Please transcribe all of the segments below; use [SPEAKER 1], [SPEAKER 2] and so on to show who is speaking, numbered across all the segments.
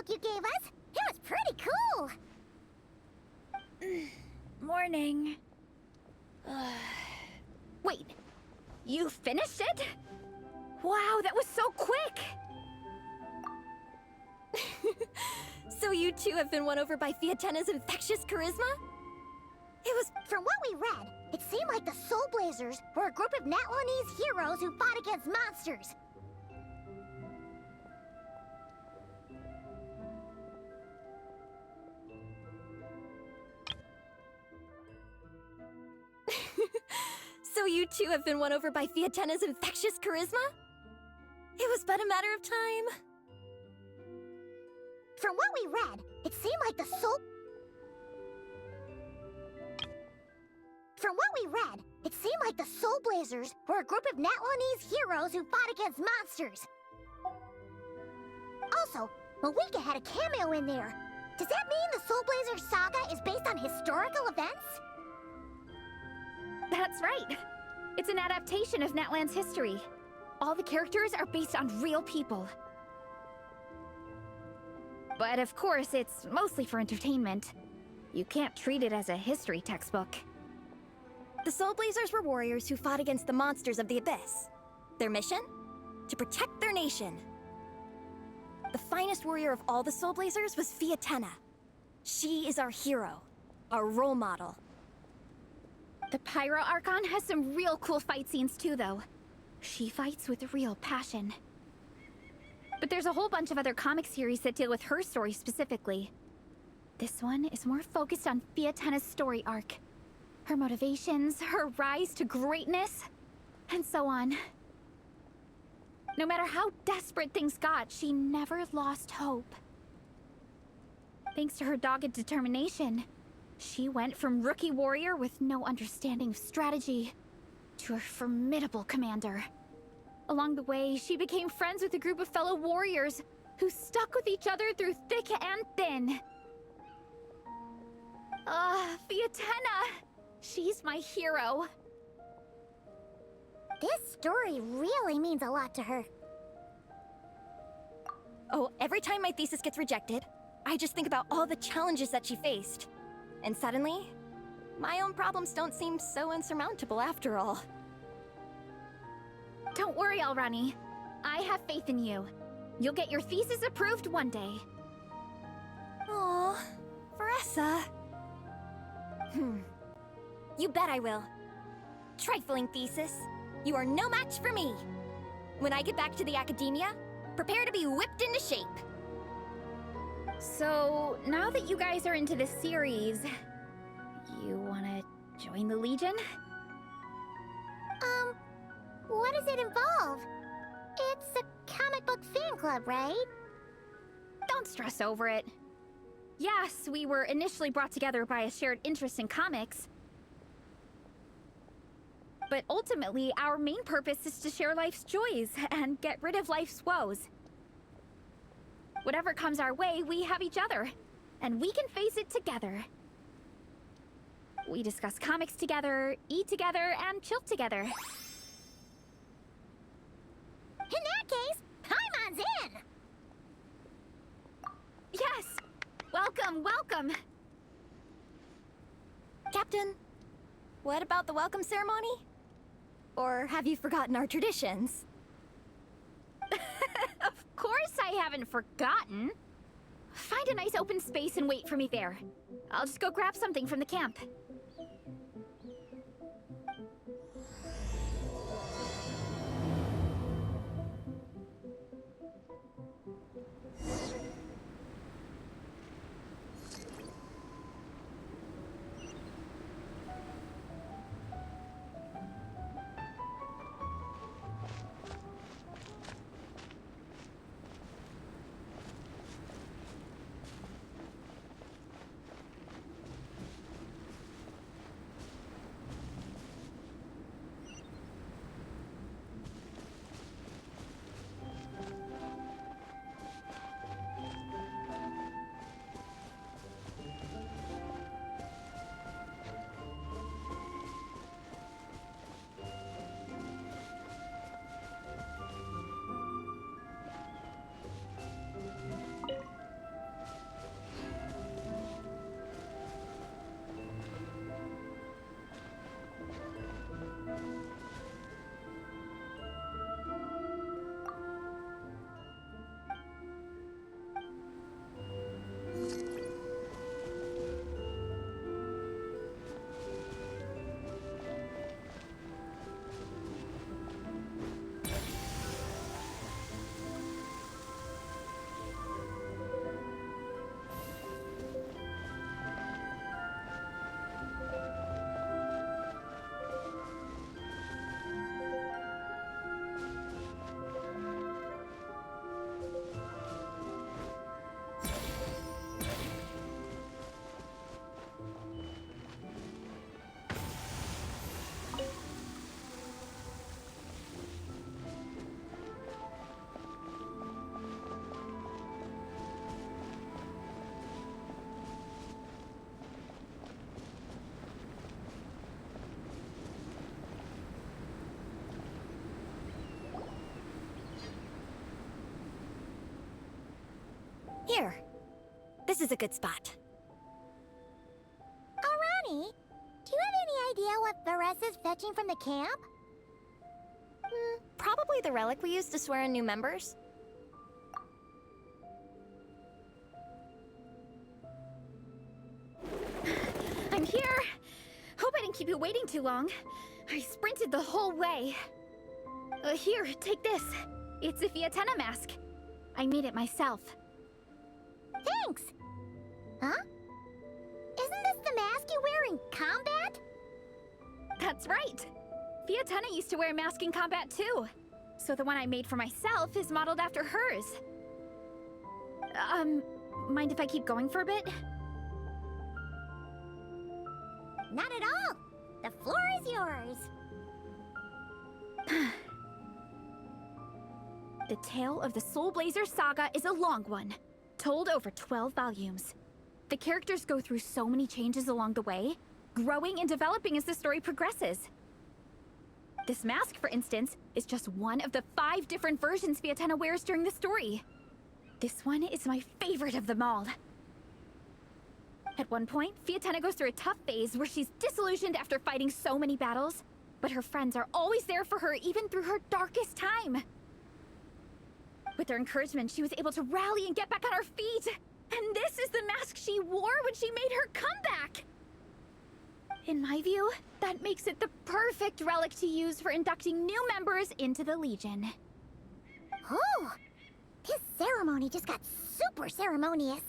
[SPEAKER 1] You gave us. It was pretty cool.
[SPEAKER 2] Morning. Wait, you finished it? Wow, that was so quick!
[SPEAKER 3] So you two have been won over by Fiatenna's infectious charisma?
[SPEAKER 1] It was, from what we read, it seemed like the Soulblazers were a group of Natlanese heroes who fought against monsters.
[SPEAKER 3] So you two have been won over by Fiatenna's infectious charisma? It was but a matter of time.
[SPEAKER 1] From what we read, it seemed like the Soulblazers were a group of Natlanese heroes who fought against monsters. Also, Malika had a cameo in there. Does that mean the Soulblazers saga is based on historical events?
[SPEAKER 2] That's right. It's an adaptation of Natlan's history. All the characters are based on real people. But of course, it's mostly for entertainment. You can't treat it as a history textbook.
[SPEAKER 3] The Soulblazers were warriors who fought against the monsters of the Abyss. Their mission? To protect their nation. The finest warrior of all the Soulblazers was Fiatenna. She is our hero, our role model.
[SPEAKER 2] The Pyro Archon has some real cool fight scenes too, though. She fights with real passion. But there's a whole bunch of other comic series that deal with her story specifically. This one is more focused on Fiatenna's story arc. Her motivations, her rise to greatness, and so on. No matter how desperate things got, she never lost hope. Thanks to her dogged determination, she went from rookie warrior with no understanding of strategy to a formidable commander. Along the way, she became friends with a group of fellow warriors who stuck with each other through thick and thin. Fiatenna! She's my hero.
[SPEAKER 1] This story really means a lot to her.
[SPEAKER 3] Oh, every time my thesis gets rejected, I just think about all the challenges that she faced. And suddenly, my own problems don't seem so insurmountable after all.
[SPEAKER 2] Don't worry, Alrani. I have faith in you. You'll get your thesis approved one day.
[SPEAKER 3] Aw, Veressa. You bet I will. Trifling thesis, you are no match for me. When I get back to the academia, prepare to be whipped into shape.
[SPEAKER 2] So, now that you guys are into this series, you wanna join the Legion?
[SPEAKER 1] What does it involve? It's a comic book fan club, right?
[SPEAKER 2] Don't stress over it. Yes, we were initially brought together by a shared interest in comics. But ultimately, our main purpose is to share life's joys and get rid of life's woes. Whatever comes our way, we have each other, and we can face it together. We discuss comics together, eat together, and chill together.
[SPEAKER 1] In that case, Paimon's in!
[SPEAKER 2] Welcome, welcome!
[SPEAKER 3] Captain, what about the welcome ceremony? Or have you forgotten our traditions?
[SPEAKER 2] Of course I haven't forgotten. Find a nice open space and wait for me there. I'll just go grab something from the camp.
[SPEAKER 3] Here. This is a good spot.
[SPEAKER 1] Arani, do you have any idea what Varesa's fetching from the camp?
[SPEAKER 3] Probably the relic we used to swear in new members.
[SPEAKER 2] I'm here! Hope I didn't keep you waiting too long. I sprinted the whole way. Here, take this. It's a Fiatenna mask. I made it myself.
[SPEAKER 1] Thanks! Huh? Isn't this the mask you wear in combat?
[SPEAKER 2] That's right! Fiatenna used to wear a mask in combat too. So the one I made for myself is modeled after hers. Mind if I keep going for a bit?
[SPEAKER 1] Not at all! The floor is yours!
[SPEAKER 2] The tale of the Soulblazers saga is a long one, told over 12 volumes. The characters go through so many changes along the way, growing and developing as the story progresses. This mask, for instance, is just one of the 5 different versions Fiatenna wears during the story. This one is my favorite of them all. At one point, Fiatenna goes through a tough phase where she's disillusioned after fighting so many battles, but her friends are always there for her even through her darkest time. With their encouragement, she was able to rally and get back on her feet. And this is the mask she wore when she made her comeback. In my view, that makes it the perfect relic to use for inducting new members into the Legion.
[SPEAKER 1] Oh! This ceremony just got super ceremonious.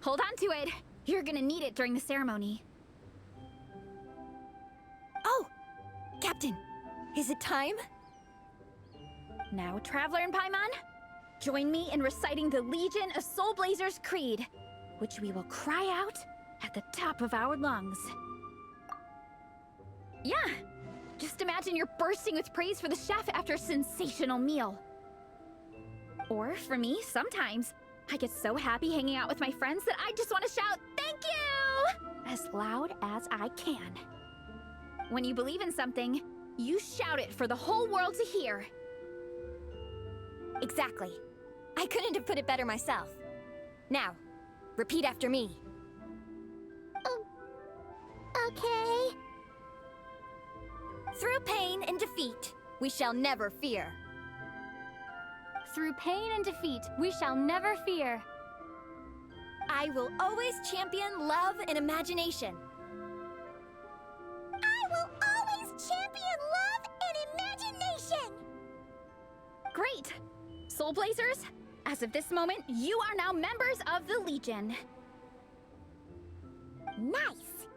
[SPEAKER 2] Hold on to it. You're gonna need it during the ceremony.
[SPEAKER 3] Oh! Captain, is it time?
[SPEAKER 2] Now, Traveler and Paimon, join me in reciting the Legion of Soulblazers Creed, which we will cry out at the top of our lungs. Yeah, just imagine you're bursting with praise for the chef after a sensational meal. Or, for me, sometimes, I get so happy hanging out with my friends that I just want to shout, "Thank you!" as loud as I can. When you believe in something, you shout it for the whole world to hear.
[SPEAKER 3] Exactly. I couldn't have put it better myself. Now, repeat after me.
[SPEAKER 1] Okay.
[SPEAKER 3] Through pain and defeat, we shall never fear.
[SPEAKER 2] Through pain and defeat, we shall never fear.
[SPEAKER 3] I will always champion love and imagination.
[SPEAKER 1] I will always champion love and imagination!
[SPEAKER 2] Great! Soulblazers, as of this moment, you are now members of the Legion.
[SPEAKER 1] Nice!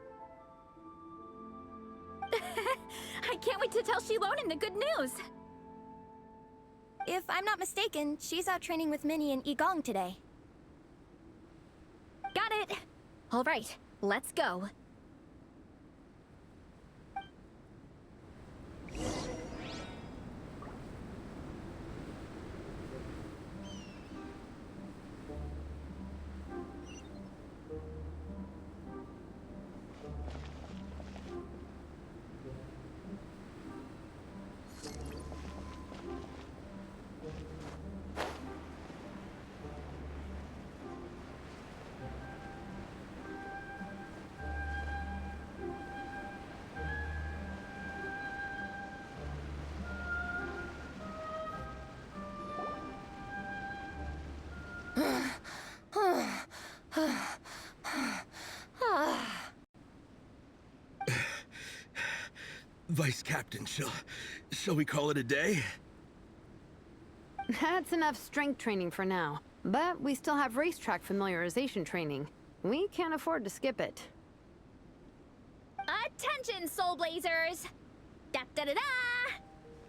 [SPEAKER 2] I can't wait to tell Shilonen the good news.
[SPEAKER 3] If I'm not mistaken, she's out training with Minnie and Igong today.
[SPEAKER 2] Got it! All right, let's go.
[SPEAKER 4] Vice Captain, shall we call it a day?
[SPEAKER 5] That's enough strength training for now, but we still have racetrack familiarization training. We can't afford to skip it.
[SPEAKER 2] Attention, Soulblazers! Da-da-da-da!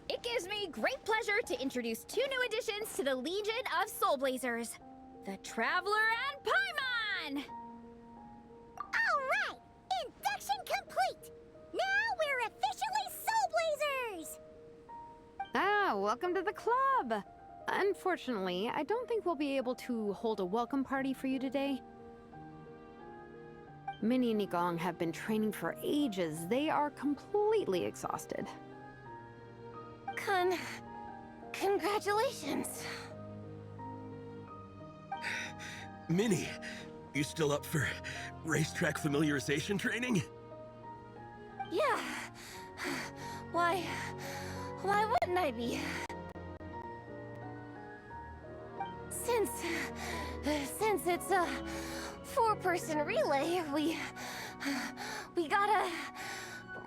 [SPEAKER 2] It gives me great pleasure to introduce two new additions to the Legion of Soulblazers, the Traveler and Paimon!
[SPEAKER 1] Alright! Induction complete! Now we're officially Soulblazers!
[SPEAKER 5] Ah, welcome to the club! Unfortunately, I don't think we'll be able to hold a welcome party for you today. Minnie and Igong have been training for ages. They are completely exhausted.
[SPEAKER 3] Congratulations.
[SPEAKER 4] Minnie, you still up for racetrack familiarization training?
[SPEAKER 3] Yeah. Why wouldn't I be? Since it's a four-person relay, we gotta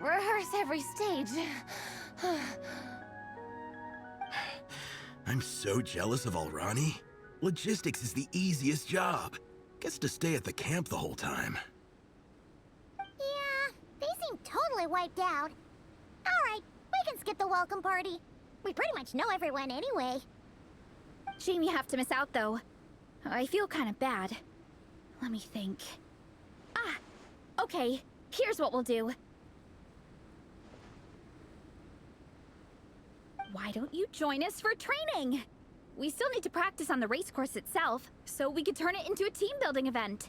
[SPEAKER 3] rehearse every stage.
[SPEAKER 4] I'm so jealous of Alrani. Logistics is the easiest job. Gets to stay at the camp the whole time.
[SPEAKER 1] Yeah, they seem totally wiped out. Alright, we can skip the welcome party. We pretty much know everyone anyway.
[SPEAKER 2] Shame you have to miss out, though. I feel kind of bad. Let me think. Ah! Okay, here's what we'll do. Why don't you join us for training? We still need to practice on the race course itself, so we could turn it into a team-building event.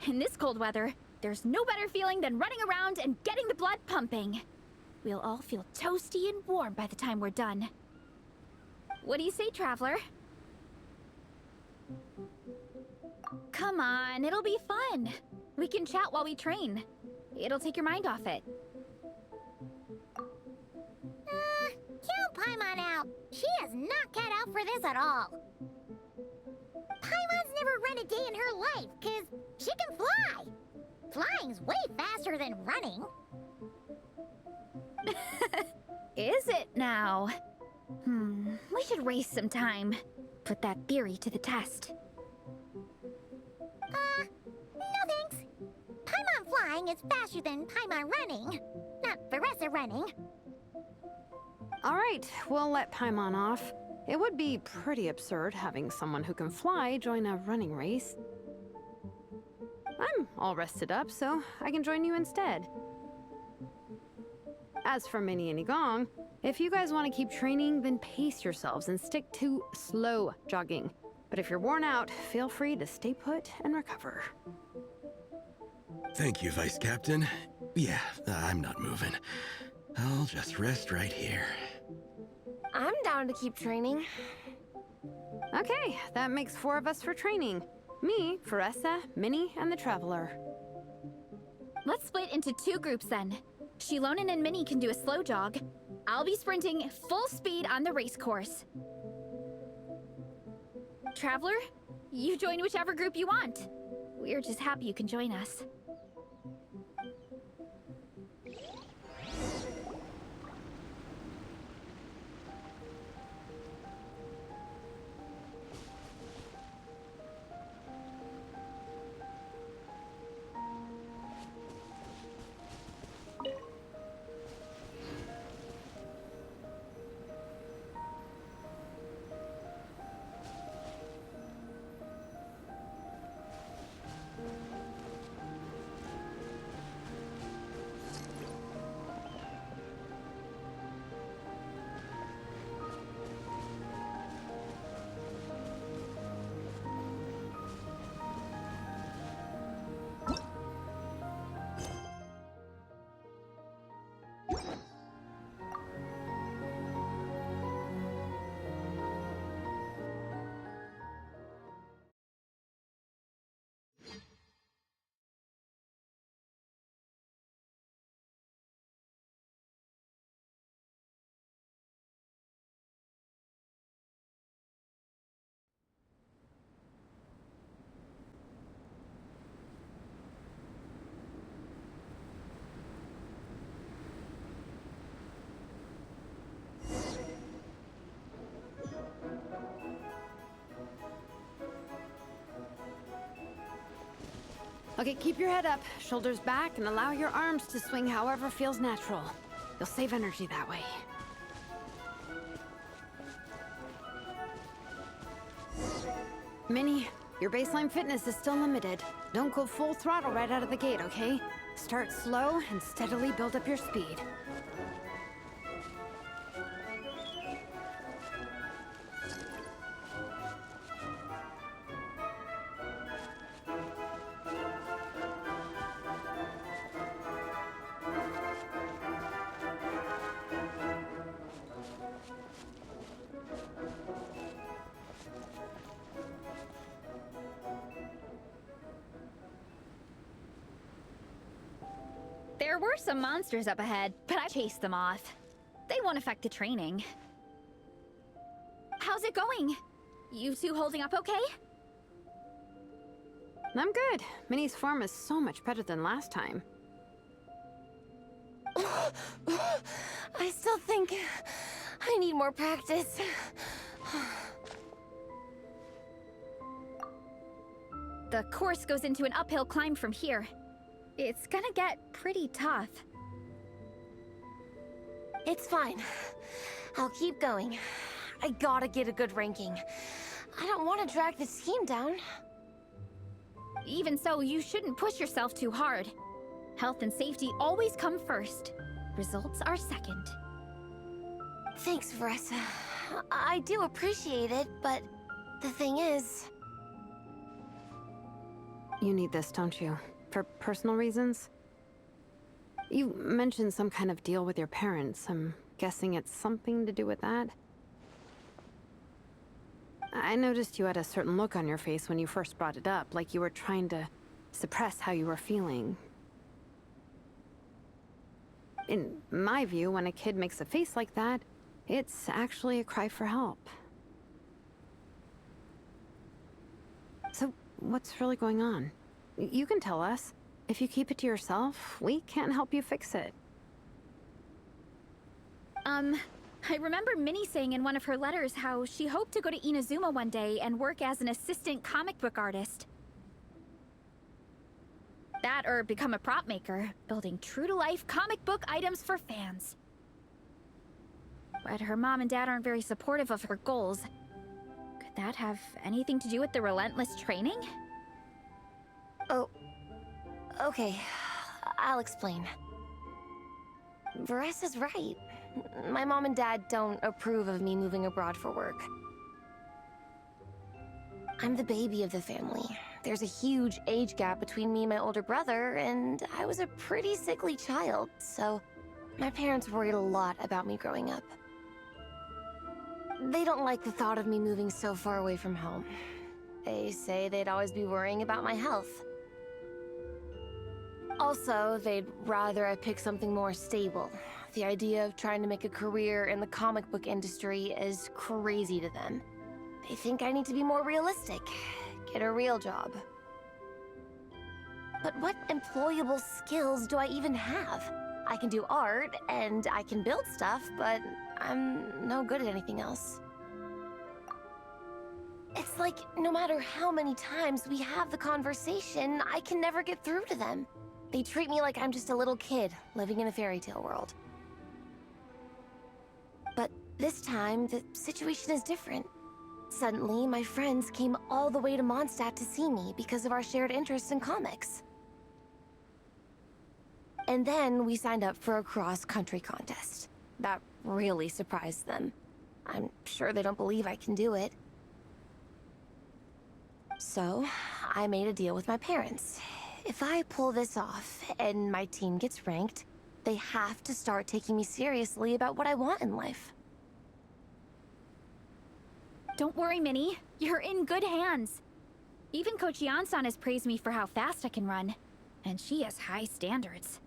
[SPEAKER 2] In this cold weather, there's no better feeling than running around and getting the blood pumping. We'll all feel toasty and warm by the time we're done. What do you say, Traveler? Come on, it'll be fun. We can chat while we train. It'll take your mind off it.
[SPEAKER 1] Count Paimon out. She is not cut out for this at all. Paimon's never run a day in her life, 'cause she can fly. Flying's way faster than running.
[SPEAKER 2] Is it now? We should race sometime. Put that theory to the test.
[SPEAKER 1] No thanks. Paimon flying is faster than Paimon running. Not Veressa running.
[SPEAKER 5] All right, we'll let Paimon off. It would be pretty absurd having someone who can fly join a running race. I'm all rested up, so I can join you instead. As for Minnie and Igong, if you guys want to keep training, then pace yourselves and stick to slow jogging. But if you're worn out, feel free to stay put and recover.
[SPEAKER 4] Thank you, Vice Captain. Yeah, I'm not moving. I'll just rest right here.
[SPEAKER 3] I'm down to keep training.
[SPEAKER 5] Okay, that makes 4 of us for training. Me, Faressa, Minnie, and the Traveler.
[SPEAKER 2] Let's split into 2 groups then. Shilonen and Minnie can do a slow jog. I'll be sprinting full speed on the race course. Traveler, you join whichever group you want. We're just happy you can join us.
[SPEAKER 5] Okay, keep your head up, shoulders back, and allow your arms to swing however feels natural. You'll save energy that way. Minnie, your baseline fitness is still limited. Don't go full throttle right out of the gate, okay? Start slow and steadily build up your speed.
[SPEAKER 2] There were some monsters up ahead, but I chased them off. They won't affect the training. How's it going? You two holding up okay?
[SPEAKER 5] I'm good. Minnie's form is so much better than last time.
[SPEAKER 3] I still think I need more practice.
[SPEAKER 2] The course goes into an uphill climb from here. It's gonna get pretty tough.
[SPEAKER 3] It's fine. I'll keep going. I gotta get a good ranking. I don't want to drag this team down.
[SPEAKER 2] Even so, you shouldn't push yourself too hard. Health and safety always come first. Results are second.
[SPEAKER 3] Thanks, Veressa. I do appreciate it, but the thing is...
[SPEAKER 5] You need this, don't you? For personal reasons? You mentioned some kind of deal with your parents. I'm guessing it's something to do with that? I noticed you had a certain look on your face when you first brought it up, like you were trying to suppress how you were feeling. In my view, when a kid makes a face like that, it's actually a cry for help. So, what's really going on? You can tell us. If you keep it to yourself, we can't help you fix it.
[SPEAKER 2] I remember Minnie saying in one of her letters how she hoped to go to Inazuma one day and work as an assistant comic book artist. That or become a prop maker, building true-to-life comic book items for fans. But her mom and dad aren't very supportive of her goals. Could that have anything to do with the relentless training?
[SPEAKER 3] Oh, okay. I'll explain. Veressa's right. My mom and dad don't approve of me moving abroad for work. I'm the baby of the family. There's a huge age gap between me and my older brother, and I was a pretty sickly child, so my parents worried a lot about me growing up.
[SPEAKER 6] They don't like the thought of me moving so far away from home. They say they'd always be worrying about my health. Also, they'd rather I pick something more stable. The idea of trying to make a career in the comic book industry is crazy to them. They think I need to be more realistic, get a real job. But what employable skills do I even have? I can do art, and I can build stuff, but I'm no good at anything else. It's like, no matter how many times we have the conversation, I can never get through to them. They treat me like I'm just a little kid living in a fairy tale world. But this time, the situation is different. Suddenly, my friends came all the way to Mondstadt to see me because of our shared interests in comics. And then we signed up for a cross-country contest. That really surprised them. I'm sure they don't believe I can do it. So, I made a deal with my parents. If I pull this off and my team gets ranked, they have to start taking me seriously about what I want in life.
[SPEAKER 2] Don't worry, Minnie. You're in good hands. Even Coach Yan-san has praised me for how fast I can run. And she has high standards.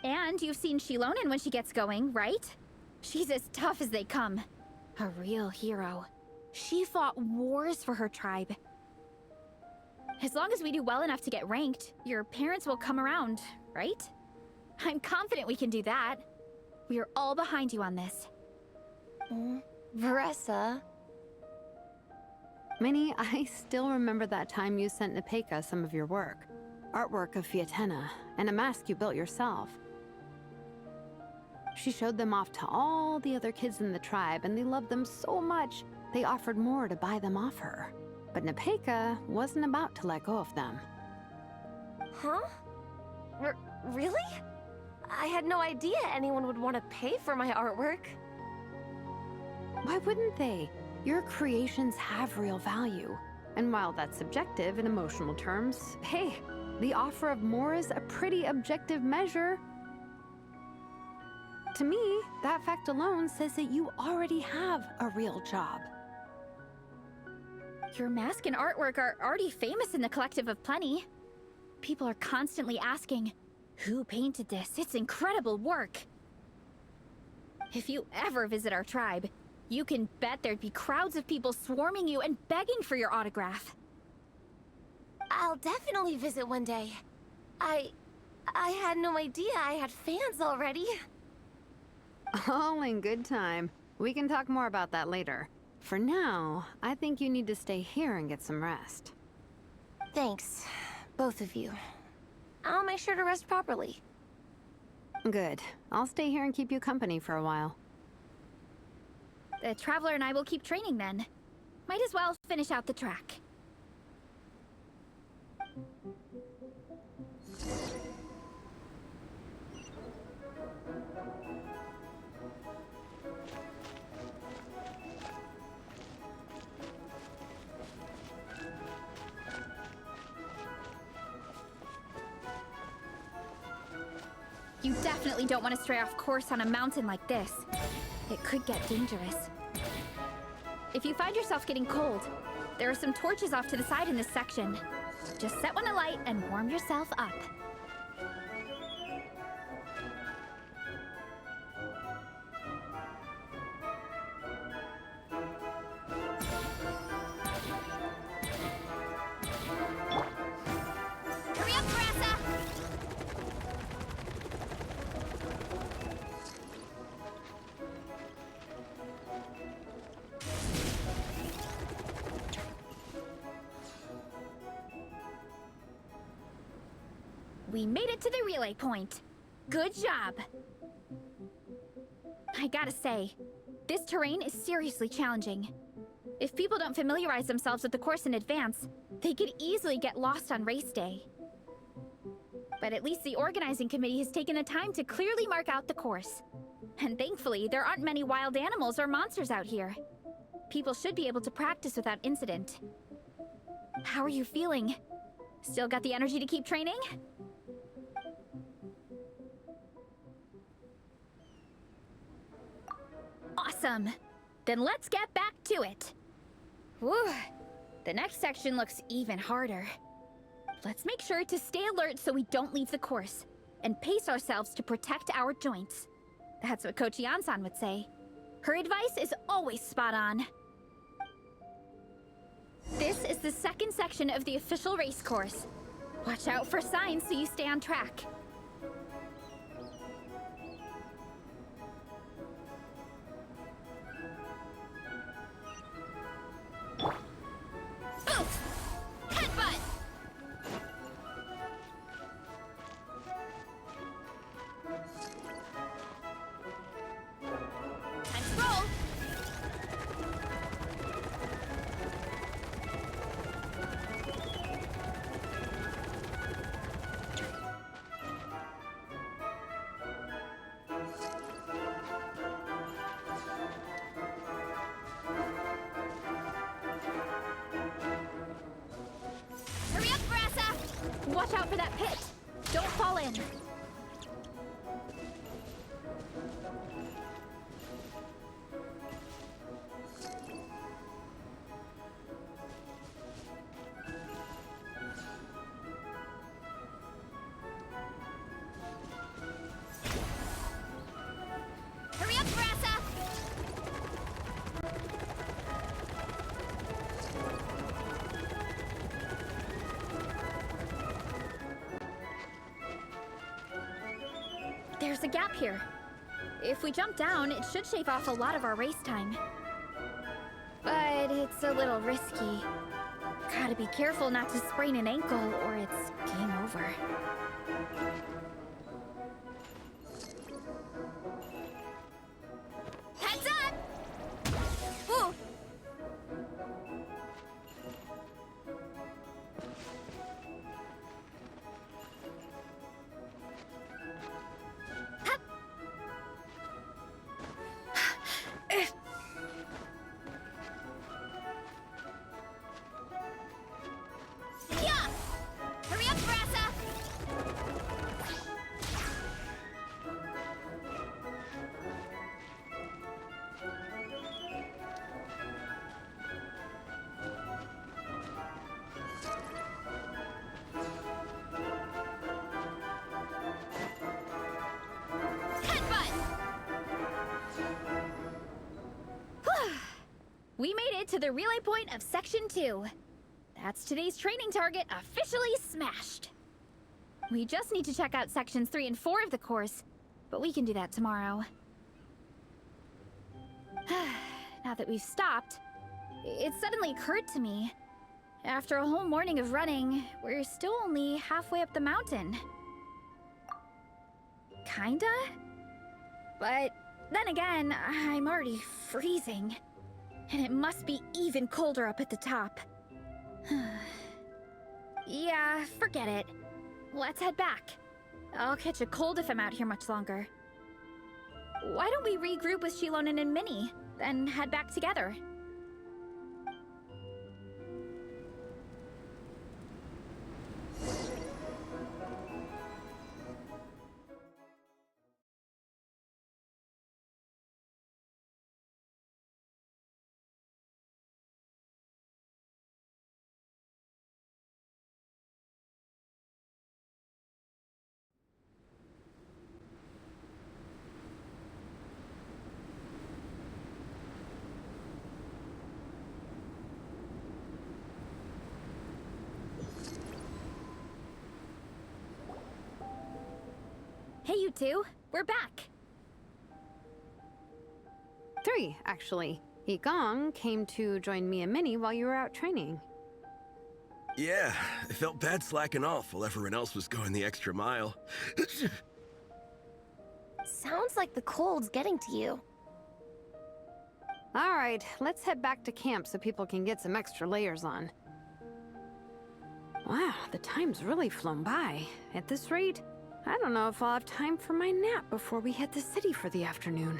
[SPEAKER 2] And you've seen Shilonen when she gets going, right? She's as tough as they come. A real hero. She fought wars for her tribe. As long as we do well enough to get ranked, your parents will come around, right? I'm confident we can do that. We are all behind you on this.
[SPEAKER 6] Veressa.
[SPEAKER 5] Minnie, I still remember that time you sent Nepeka some of your work. Artwork of Fiatenna, and a mask you built yourself. She showed them off to all the other kids in the tribe, and they loved them so much, they offered more to buy them off her. But Nepeka wasn't about to let go of them.
[SPEAKER 6] Huh? Really? I had no idea anyone would want to pay for my artwork.
[SPEAKER 5] Why wouldn't they? Your creations have real value. And while that's subjective in emotional terms, hey, the offer of more is a pretty objective measure. To me, that fact alone says that you already have a real job.
[SPEAKER 2] Your mask and artwork are already famous in the Collective of Plenty. People are constantly asking, who painted this? It's incredible work. If you ever visit our tribe, you can bet there'd be crowds of people swarming you and begging for your autograph.
[SPEAKER 6] I'll definitely visit one day. I had no idea I had fans already.
[SPEAKER 5] All in good time. We can talk more about that later. For now, I think you need to stay here and get some rest.
[SPEAKER 6] Thanks, both of you. I'll make sure to rest properly.
[SPEAKER 5] Good. I'll stay here and keep you company for a while.
[SPEAKER 2] The Traveler and I will keep training then. Might as well finish out the track. You definitely don't want to stray off course on a mountain like this. It could get dangerous. If you find yourself getting cold, there are some torches off to the side in this section. Just set one alight and warm yourself up. Hurry up, Veressa! We made it to the relay point. Good job. I gotta say, this terrain is seriously challenging. If people don't familiarize themselves with the course in advance, they could easily get lost on race day. But at least the organizing committee has taken the time to clearly mark out the course. And thankfully, there aren't many wild animals or monsters out here. People should be able to practice without incident. How are you feeling? Still got the energy to keep training? Awesome! Then let's get back to it. Whew. The next section looks even harder. Let's make sure to stay alert so we don't leave the course, and pace ourselves to protect our joints. That's what Coach Yan-san would say. Her advice is always spot on. This is the second section of the official race course. Watch out for signs so you stay on track. Oof! Headbutt! Time to roll! Hurry up, Brassa! Watch out for that pit! Don't fall in! Hurry up, Brassa! There's a gap here. If we jump down, it should shave off a lot of our race time. But it's a little risky. Gotta be careful not to sprain an ankle or it's game over. Heads up! Ooh! Hup! Yeah! Hurry up, Brassa! Headbutt! Whew. We made it to the relay point of Section 2. That's today's training target officially smashed. We just need to check out Sections 3 and 4 of the course, but we can do that tomorrow. Now that we've stopped, it suddenly occurred to me. After a whole morning of running, we're still only halfway up the mountain. Kinda? But then again, I'm already freezing. And it must be even colder up at the top. Yeah, forget it. Let's head back. I'll catch a cold if I'm out here much longer. Why don't we regroup with Shilonen and Minnie, then head back together? Hey, you two. We're back.
[SPEAKER 5] 3, actually. Yigong came to join me and Minnie while you were out training.
[SPEAKER 4] Yeah, I felt bad slacking off while everyone else was going the extra mile.
[SPEAKER 6] Sounds like the cold's getting to you.
[SPEAKER 5] All right, let's head back to camp so people can get some extra layers on. Wow, the time's really flown by. At this rate, I don't know if I'll have time for my nap before we hit the city for the afternoon.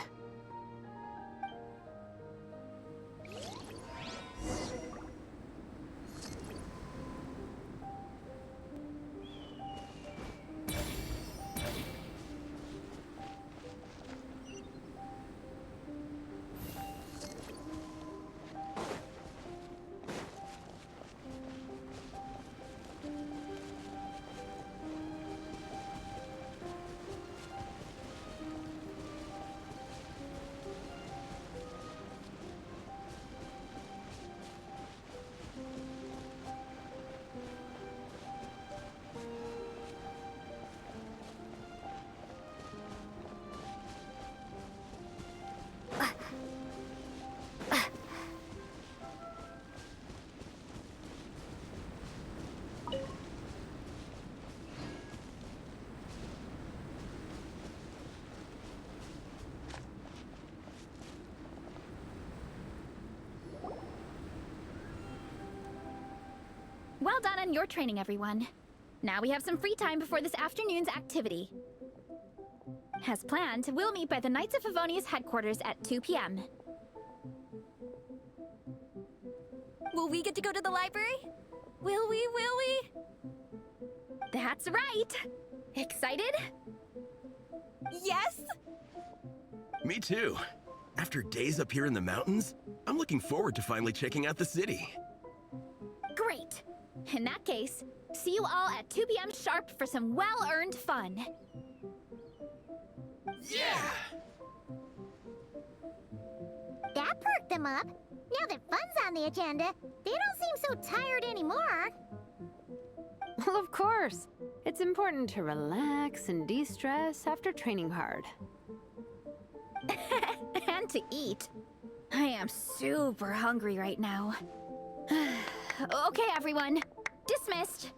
[SPEAKER 2] all done on your training, everyone. Now we have some free time before this afternoon's activity. As planned, we'll meet by the Knights of Favonius headquarters at 2 p.m.
[SPEAKER 3] Will we get to go to the library? Will we?
[SPEAKER 2] That's right! Excited?
[SPEAKER 3] Yes!
[SPEAKER 4] Me too. After days up here in the mountains, I'm looking forward to finally checking out the city.
[SPEAKER 2] Great! In that case, see you all at 2 p.m. sharp for some well-earned fun.
[SPEAKER 4] Yeah!
[SPEAKER 1] That perked them up. Now that fun's on the agenda, they don't seem so tired anymore.
[SPEAKER 5] Well, of course. It's important to relax and de-stress after training hard.
[SPEAKER 2] And to eat. I am super hungry right now. Okay, everyone. Dismissed.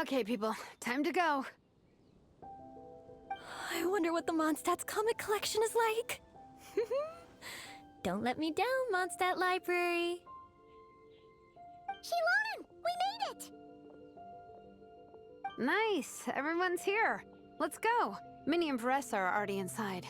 [SPEAKER 5] Okay, people, time to go.
[SPEAKER 3] I wonder what the Mondstadt's comic collection is like. Don't let me down, Mondstadt Library.
[SPEAKER 1] Shilonen, we made it!
[SPEAKER 5] Nice, everyone's here. Let's go. Minnie and Varessa are already inside.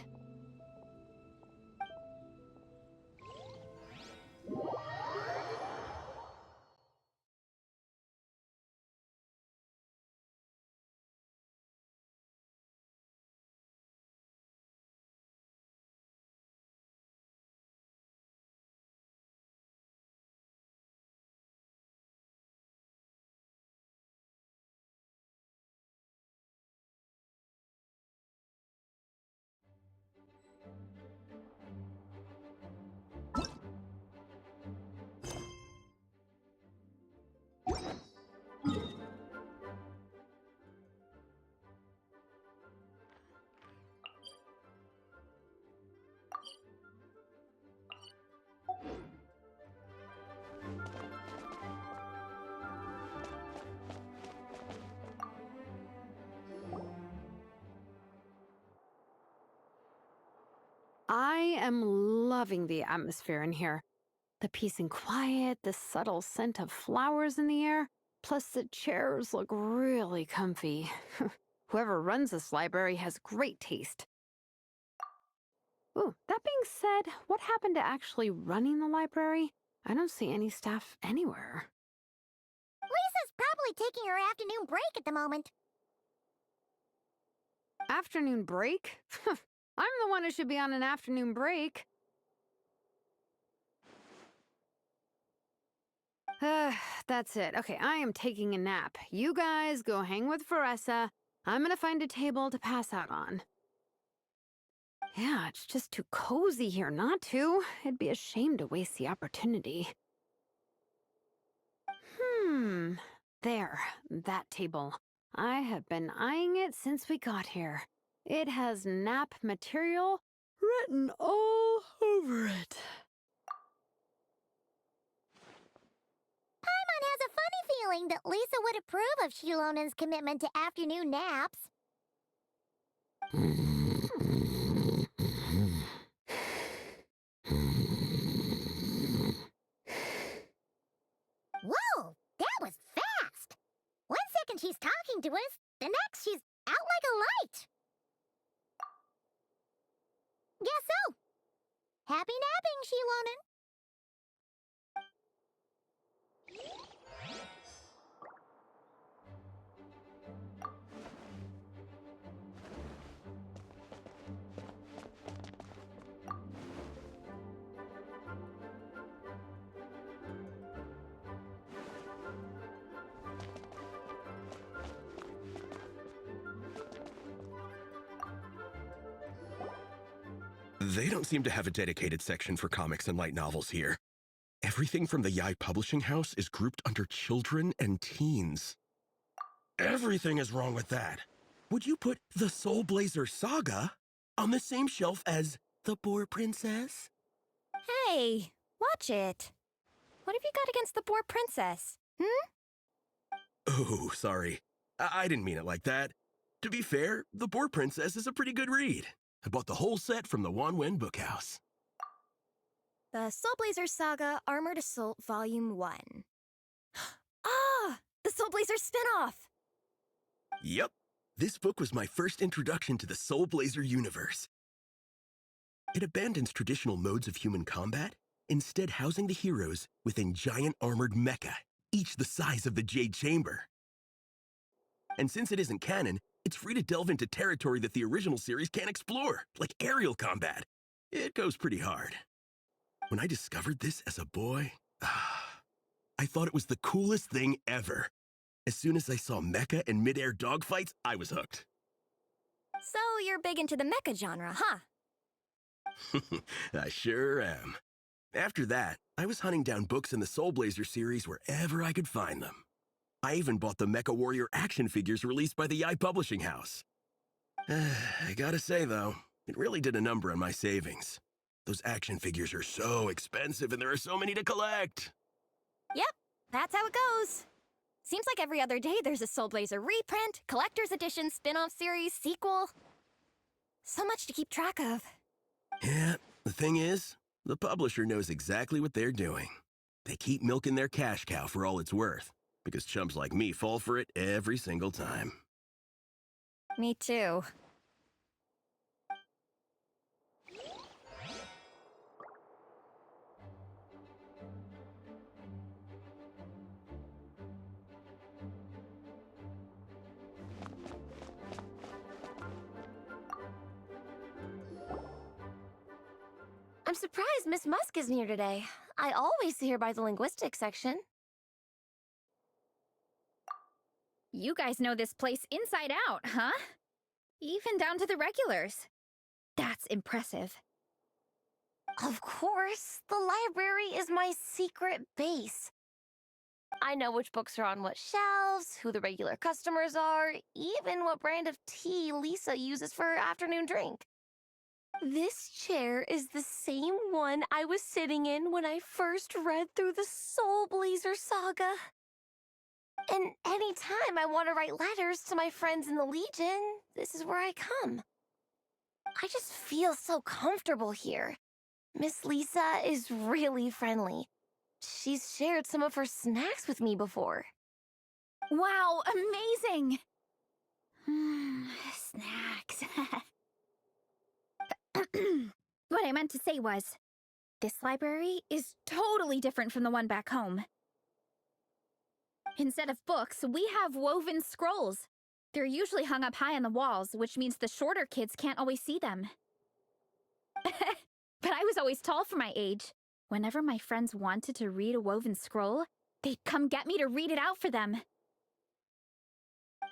[SPEAKER 5] I am loving the atmosphere in here. The peace and quiet, the subtle scent of flowers in the air, plus the chairs look really comfy. Whoever runs this library has great taste. Ooh, that being said, what happened to actually running the library? I don't see any staff anywhere.
[SPEAKER 1] Lisa's probably taking her afternoon break at the moment.
[SPEAKER 5] Afternoon break? I'm the one who should be on an afternoon break. That's it. Okay, I am taking a nap. You guys go hang with Varessa. I'm gonna find a table to pass out on. Yeah, it's just too cozy here not to. It'd be a shame to waste the opportunity. There, that table. I have been eyeing it since we got here. It has nap material written all over it.
[SPEAKER 1] Paimon has a funny feeling that Lisa would approve of Shilonen's commitment to afternoon naps. Whoa, that was fast! 1 second she's talking to us, the next she's out like a light. Guess so. Happy napping, Shilonen.
[SPEAKER 4] They don't seem to have a dedicated section for comics and light novels here. Everything from the Yai Publishing House is grouped under children and teens. Everything is wrong with that. Would you put the Soulblazers Saga on the same shelf as The Boar Princess?
[SPEAKER 3] Hey, watch it. What have you got against the Boar Princess?
[SPEAKER 4] Oh, sorry. I didn't mean it like that. To be fair, The Boar Princess is a pretty good read. I bought the whole set from the Wanwen Bookhouse.
[SPEAKER 3] The Soulblazers Saga Armored Assault Volume 1. Ah! The Soulblazers spin-off!
[SPEAKER 4] Yep. This book was my first introduction to the Soulblazer universe. It abandons traditional modes of human combat, instead housing the heroes within giant armored mecha, each the size of the Jade Chamber. And since it isn't canon, it's free to delve into territory that the original series can't explore, like aerial combat. It goes pretty hard. When I discovered this as a boy, I thought it was the coolest thing ever. As soon as I saw mecha and mid-air dogfights, I was hooked.
[SPEAKER 3] So you're big into the mecha genre, huh?
[SPEAKER 4] I sure am. After that, I was hunting down books in the Soulblazer series wherever I could find them. I even bought the Mecha Warrior action figures released by the Yai Publishing House. I gotta say, though, it really did a number on my savings. Those action figures are so expensive and there are so many to collect.
[SPEAKER 3] Yep, that's how it goes. Seems like every other day there's a Soulblazer reprint, collector's edition, spin-off series, sequel. So much to keep track of.
[SPEAKER 4] Yeah, the thing is, the publisher knows exactly what they're doing. They keep milking their cash cow for all it's worth, because chumps like me fall for it every single time.
[SPEAKER 3] Me too.
[SPEAKER 6] I'm surprised Miss Musk isn't here today. I always see her by the linguistics section.
[SPEAKER 2] You guys know this place inside out, huh? Even down to the regulars. That's impressive.
[SPEAKER 6] Of course, the library is my secret base. I know which books are on what shelves, who the regular customers are, even what brand of tea Lisa uses for her afternoon drink. This chair is the same one I was sitting in when I first read through the Soulblazer Saga. And anytime I want to write letters to my friends in the Legion, this is where I come. I just feel so comfortable here. Miss Lisa is really friendly. She's shared some of her snacks with me before.
[SPEAKER 2] Wow, amazing! Snacks. What I meant to say was, this library is totally different from the one back home. Instead of books, we have woven scrolls. They're usually hung up high on the walls, which means the shorter kids can't always see them. But I was always tall for my age. Whenever my friends wanted to read a woven scroll, they'd come get me to read it out for them.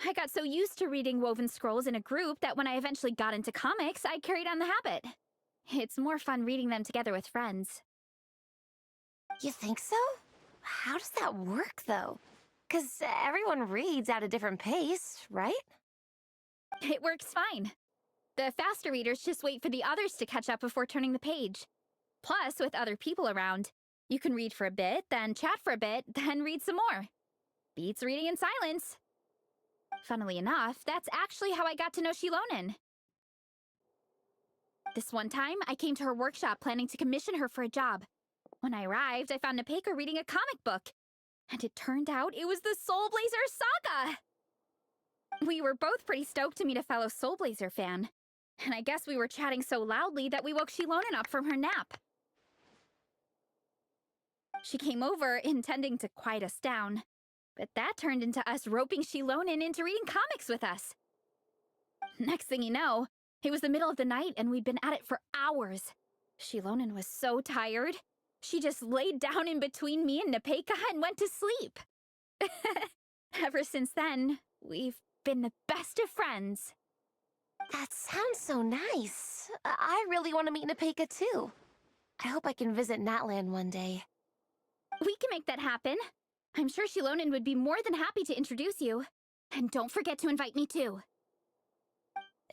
[SPEAKER 2] I got so used to reading woven scrolls in a group that when I eventually got into comics, I carried on the habit. It's more fun reading them together with friends.
[SPEAKER 6] You think so? How does that work, though? 'Cause everyone reads at a different pace, right?
[SPEAKER 2] It works fine. The faster readers just wait for the others to catch up before turning the page. Plus, with other people around, you can read for a bit, then chat for a bit, then read some more. Beats reading in silence. Funnily enough, that's actually how I got to know Shilonen. This one time, I came to her workshop planning to commission her for a job. When I arrived, I found Nepeka reading a comic book. And it turned out it was the Soulblazers saga! We were both pretty stoked to meet a fellow Soulblazer fan. And I guess we were chatting so loudly that we woke Shilonen up from her nap. She came over, intending to quiet us down. But that turned into us roping Shilonen into reading comics with us. Next thing you know, it was the middle of the night and we'd been at it for hours. Shilonen was so tired. She just laid down in between me and Nepeka and went to sleep. Ever since then, we've been the best of friends.
[SPEAKER 6] That sounds so nice. I really want to meet Nepeka too. I hope I can visit Natland one day.
[SPEAKER 2] We can make that happen. I'm sure Shilonen would be more than happy to introduce you. And don't forget to invite me too.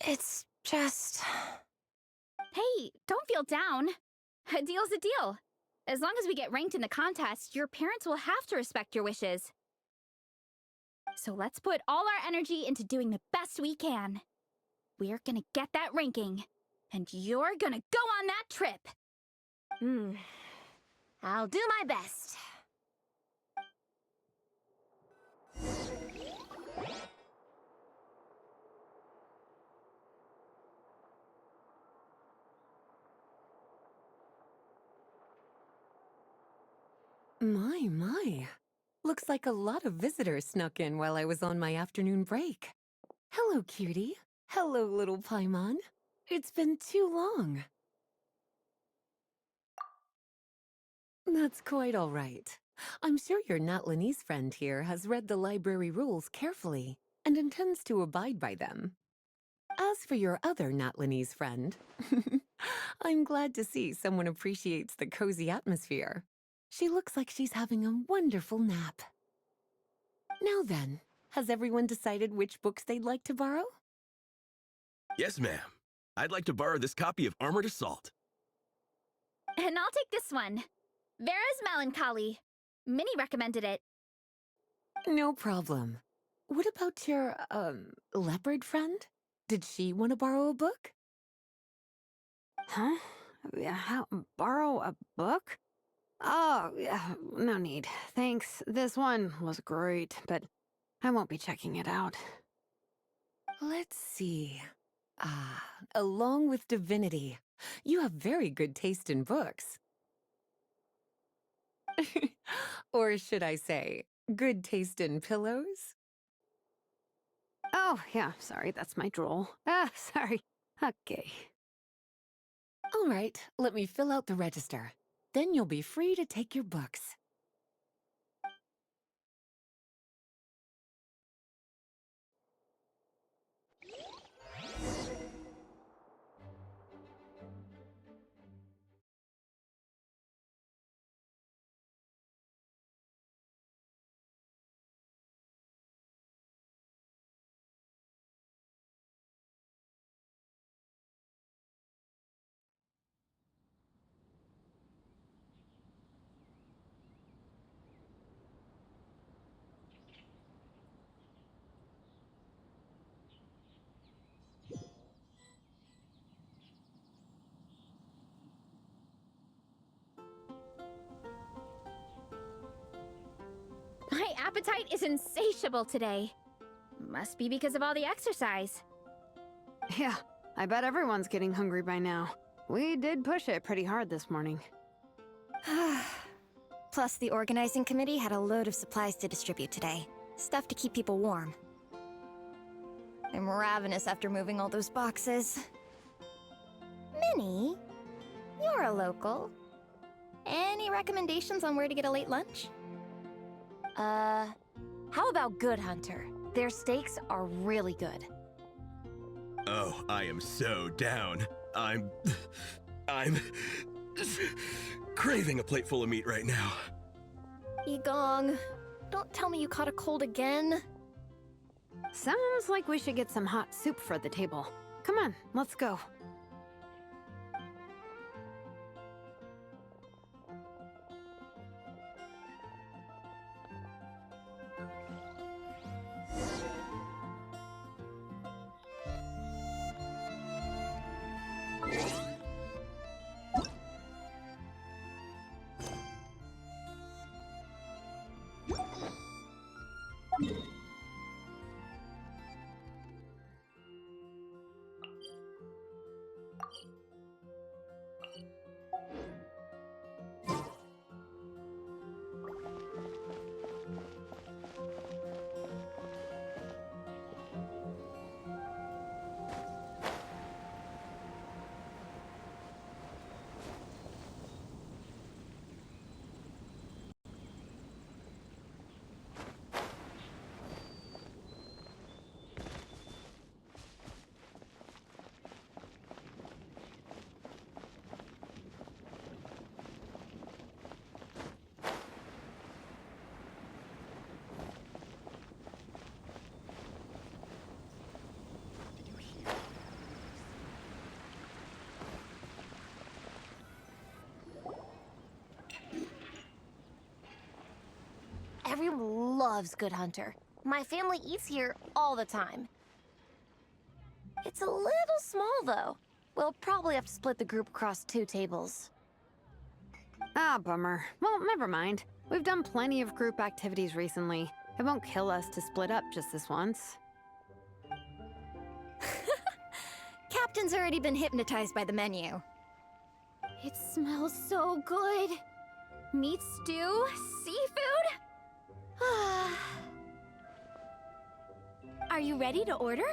[SPEAKER 6] It's just...
[SPEAKER 2] Hey, don't feel down. A deal's a deal. As long as we get ranked in the contest, your parents will have to respect your wishes. So let's put all our energy into doing the best we can. We're gonna get that ranking, and you're gonna go on that trip.
[SPEAKER 6] I'll do my best.
[SPEAKER 7] My. Looks like a lot of visitors snuck in while I was on my afternoon break. Hello, cutie. Hello, little Paimon. It's been too long. That's quite all right. I'm sure your Natlanese friend here has read the library rules carefully and intends to abide by them. As for your other Natlanese friend, I'm glad to see someone appreciates the cozy atmosphere. She looks like she's having a wonderful nap. Now then, has everyone decided which books they'd like to borrow?
[SPEAKER 4] Yes, ma'am. I'd like to borrow this copy of Armored Assault.
[SPEAKER 2] And I'll take this one. Vera's Melancholy. Minnie recommended it.
[SPEAKER 7] No problem. What about your, leopard friend? Did she want to borrow a book?
[SPEAKER 5] Huh? Borrow a book? Oh, yeah, no need. Thanks. This one was great, but I won't be checking it out.
[SPEAKER 7] Let's see. Along with Divinity, you have very good taste in books. Or should I say, good taste in pillows?
[SPEAKER 5] Oh, yeah, sorry, that's my drool. Sorry. Okay.
[SPEAKER 7] All right, let me fill out the register. Then you'll be free to take your books.
[SPEAKER 2] My appetite is insatiable today. Must be because of all the exercise.
[SPEAKER 5] Yeah, I bet everyone's getting hungry by now. We did push it pretty hard this morning.
[SPEAKER 3] Plus, the organizing committee had a load of supplies to distribute today. Stuff to keep people warm. I'm ravenous after moving all those boxes. Minnie, you're a local. Any recommendations on where to get a late lunch?
[SPEAKER 6] How about Good Hunter? Their steaks are really good.
[SPEAKER 4] Oh, I am so down. I'm craving a plate full of meat right now.
[SPEAKER 3] Igong, don't tell me you caught a cold again.
[SPEAKER 5] Sounds like we should get some hot soup for the table. Come on, let's go.
[SPEAKER 6] Everyone loves Good Hunter. My family eats here all the time. It's a little small, though. We'll probably have to split the group across 2 tables.
[SPEAKER 5] Ah, bummer. Well, never mind. We've done plenty of group activities recently. It won't kill us to split up just this once.
[SPEAKER 3] Captain's already been hypnotized by the menu.
[SPEAKER 2] It smells so good. Meat stew? Seafood?
[SPEAKER 3] Are you ready to order?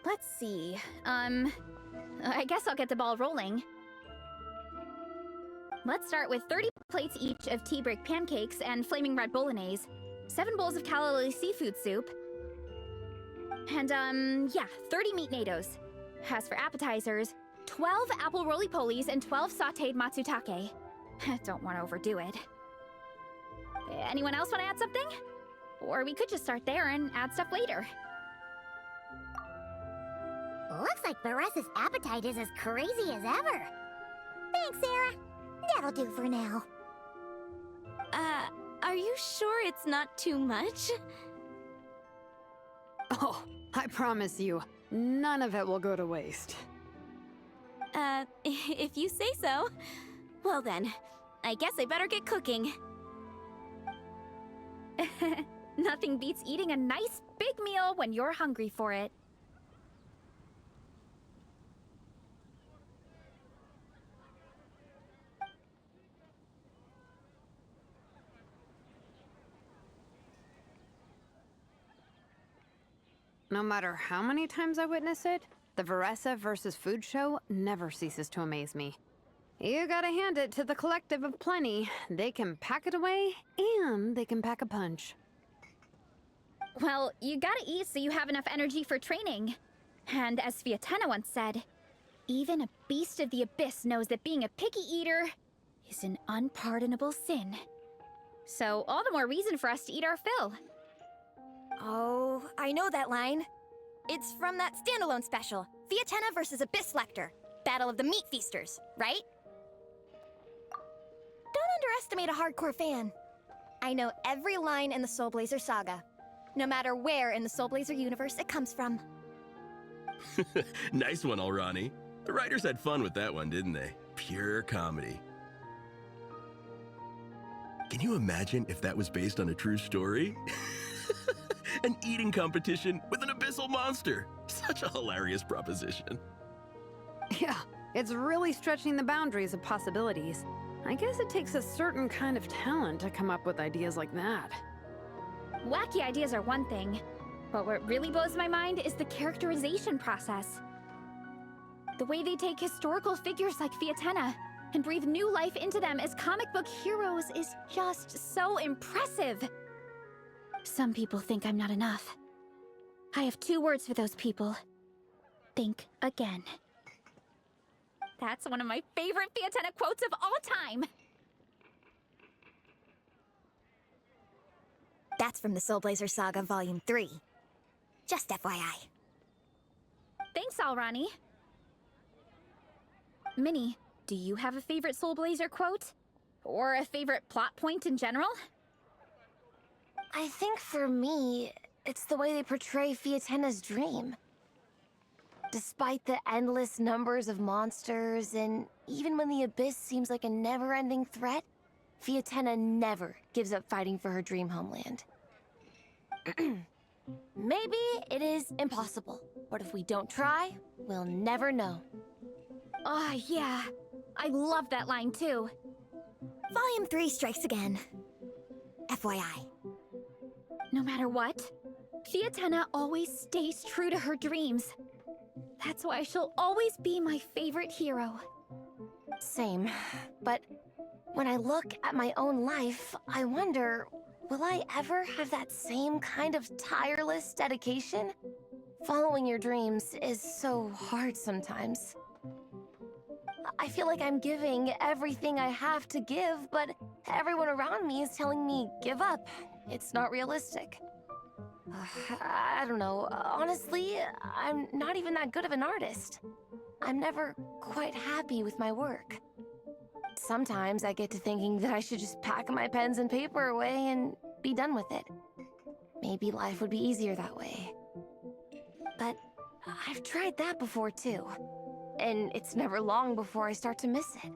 [SPEAKER 2] Let's see. I guess I'll get the ball rolling. Let's start with 30 plates each of tea break pancakes and flaming red bolognese, 7 bowls of calla seafood soup, and, 30 meat natos. As for appetizers, 12 apple roly-polies and 12 sautéed matsutake. Don't want to overdo it. Anyone else want to add something? Or we could just start there and add stuff later.
[SPEAKER 1] Looks like Baressa's appetite is as crazy as ever. Thanks, Sarah. That'll do for now.
[SPEAKER 3] Are you sure it's not too much?
[SPEAKER 5] Oh, I promise you, none of it will go to waste.
[SPEAKER 3] If you say so. Well then, I guess I better get cooking.
[SPEAKER 2] Nothing beats eating a nice big meal when you're hungry for it.
[SPEAKER 5] No matter how many times I witness it, the Varessa versus Food show never ceases to amaze me. You gotta hand it to the collective of plenty. They can pack it away, and they can pack a punch.
[SPEAKER 2] Well, you gotta eat so you have enough energy for training. And as Vietena once said, even a beast of the abyss knows that being a picky eater is an unpardonable sin. So all the more reason for us to eat our fill.
[SPEAKER 3] Oh, I know that line. It's from that standalone special, Vietena versus Abyss Lecter, Battle of the Meat Feasters, right? Don't underestimate a hardcore fan. I know every line in the Soulblazer saga, no matter where in the Soulblazer universe it comes from.
[SPEAKER 4] Nice one, Alrani. The writers had fun with that one, didn't they? Pure comedy. Can you imagine if that was based on a true story? An eating competition with an abyssal monster. Such a hilarious proposition.
[SPEAKER 5] Yeah, it's really stretching the boundaries of possibilities. I guess it takes a certain kind of talent to come up with ideas like that.
[SPEAKER 2] Wacky ideas are one thing, but what really blows my mind is the characterization process. The way they take historical figures like Vietena and breathe new life into them as comic book heroes is just so impressive. Some people think I'm not enough. I have 2 words for those people. Think again. That's one of my favorite Vietena quotes of all time.
[SPEAKER 3] That's from the Soulblazer Saga Volume 3. Just FYI.
[SPEAKER 2] Thanks, Alrani. Minnie, do you have a favorite Soulblazer quote? Or a favorite plot point in general?
[SPEAKER 6] I think for me, it's the way they portray Fiatenna's dream. Despite the endless numbers of monsters, and even when the Abyss seems like a never-ending threat, Fiatenna never gives up fighting for her dream homeland. Maybe it is impossible, but if we don't try, we'll never know.
[SPEAKER 2] Oh, yeah. I love that line, too.
[SPEAKER 3] Volume 3 strikes again. FYI.
[SPEAKER 2] No matter what, Fiatenna always stays true to her dreams. That's why she'll always be my favorite hero.
[SPEAKER 6] Same, but when I look at my own life, I wonder, will I ever have that same kind of tireless dedication? Following your dreams is so hard sometimes. I feel like I'm giving everything I have to give, but everyone around me is telling me, give up. It's not realistic. I don't know. Honestly, I'm not even that good of an artist. I'm never quite happy with my work. Sometimes I get to thinking that I should just pack my pens and paper away and be done with it. Maybe life would be easier that way. But I've tried that before too. And it's never long before I start to miss it.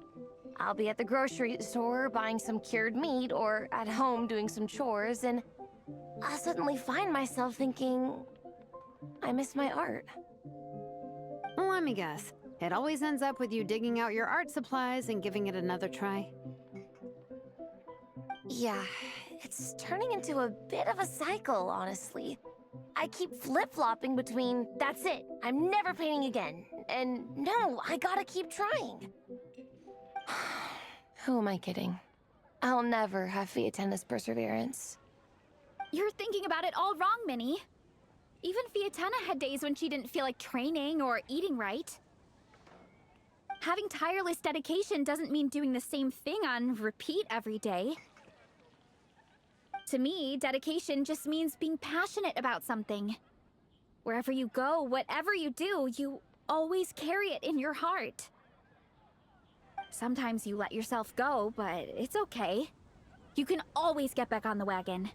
[SPEAKER 6] I'll be at the grocery store buying some cured meat or at home doing some chores, and I'll suddenly find myself thinking, I miss my art.
[SPEAKER 5] Well, let me guess. It always ends up with you digging out your art supplies and giving it another try.
[SPEAKER 6] Yeah, it's turning into a bit of a cycle, honestly. I keep flip-flopping between, that's it, I'm never painting again, and no, I gotta keep trying. Who am I kidding? I'll never have Fiatenna's perseverance.
[SPEAKER 2] You're thinking about it all wrong, Minnie. Even Fiatenna had days when she didn't feel like training or eating right. Having tireless dedication doesn't mean doing the same thing on repeat every day. To me, dedication just means being passionate about something. Wherever you go, whatever you do, you always carry it in your heart. Sometimes you let yourself go, but it's okay. You can always get back on the wagon.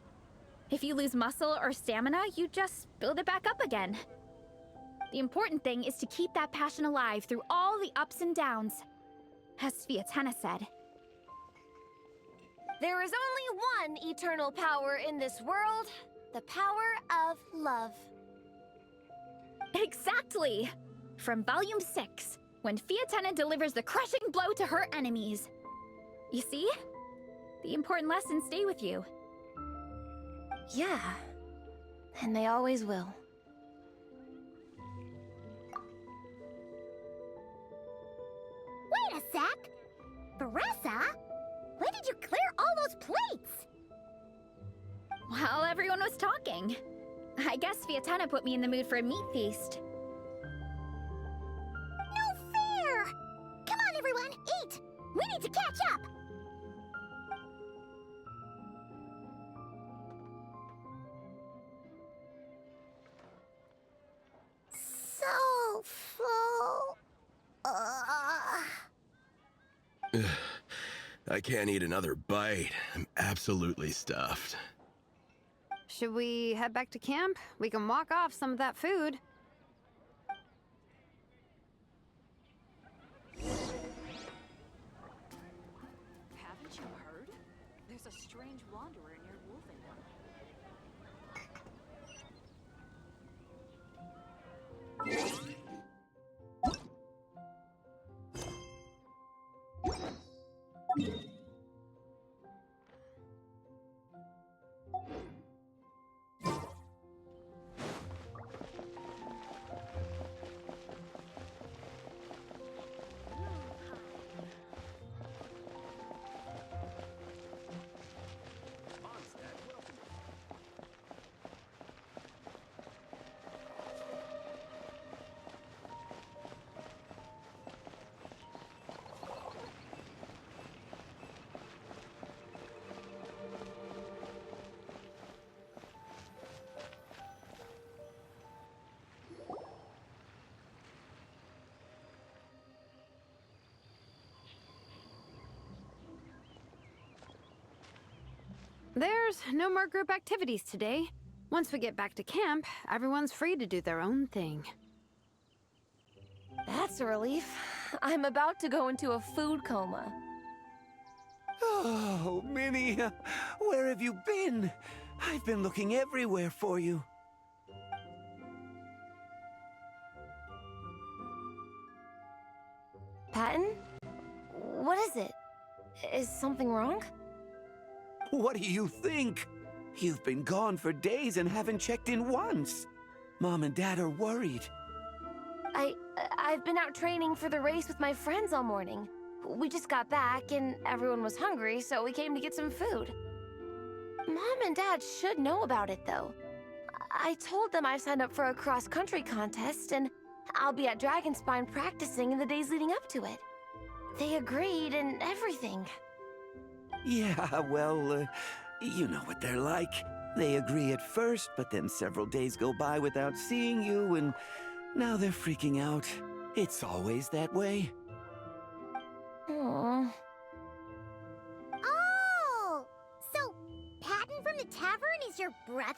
[SPEAKER 2] If you lose muscle or stamina, you just build it back up again. The important thing is to keep that passion alive through all the ups and downs, as Fiatenna said.
[SPEAKER 6] There is only one eternal power in this world, the power of love.
[SPEAKER 2] Exactly! From Volume 6, when Fiatenna delivers the crushing blow to her enemies. You see? The important lessons stay with you.
[SPEAKER 6] Yeah, and they always will.
[SPEAKER 1] Wait a sec! Baressa? When did you clear all those plates?
[SPEAKER 2] While everyone was talking. I guess Fiatenna put me in the mood for a meat feast.
[SPEAKER 1] No fair! Come on, everyone, eat! We need to catch up! So full.
[SPEAKER 4] I can't eat another bite. I'm absolutely stuffed.
[SPEAKER 5] Should we head back to camp? We can walk off some of that food.
[SPEAKER 8] Haven't you heard? There's a strange wanderer near Wolfenham.
[SPEAKER 5] There's no more group activities today. Once we get back to camp, everyone's free to do their own thing.
[SPEAKER 6] That's a relief. I'm about to go into a food coma.
[SPEAKER 9] Oh, Minnie, where have you been? I've been looking everywhere for you.
[SPEAKER 6] Patton? What is it? Is something wrong?
[SPEAKER 9] What do you think? You've been gone for days and haven't checked in once. Mom and Dad are worried.
[SPEAKER 6] I've been out training for the race with my friends all morning. We just got back and everyone was hungry, so we came to get some food. Mom and Dad should know about it, though. I told them I signed up for a cross-country contest, and I'll be at Dragonspine practicing in the days leading up to it. They agreed and everything.
[SPEAKER 9] Yeah, well, you know what they're like. They agree at first, but then several days go by without seeing you, and now they're freaking out. It's always that way.
[SPEAKER 6] Aww.
[SPEAKER 1] Oh! So, Patton from the tavern is your brother?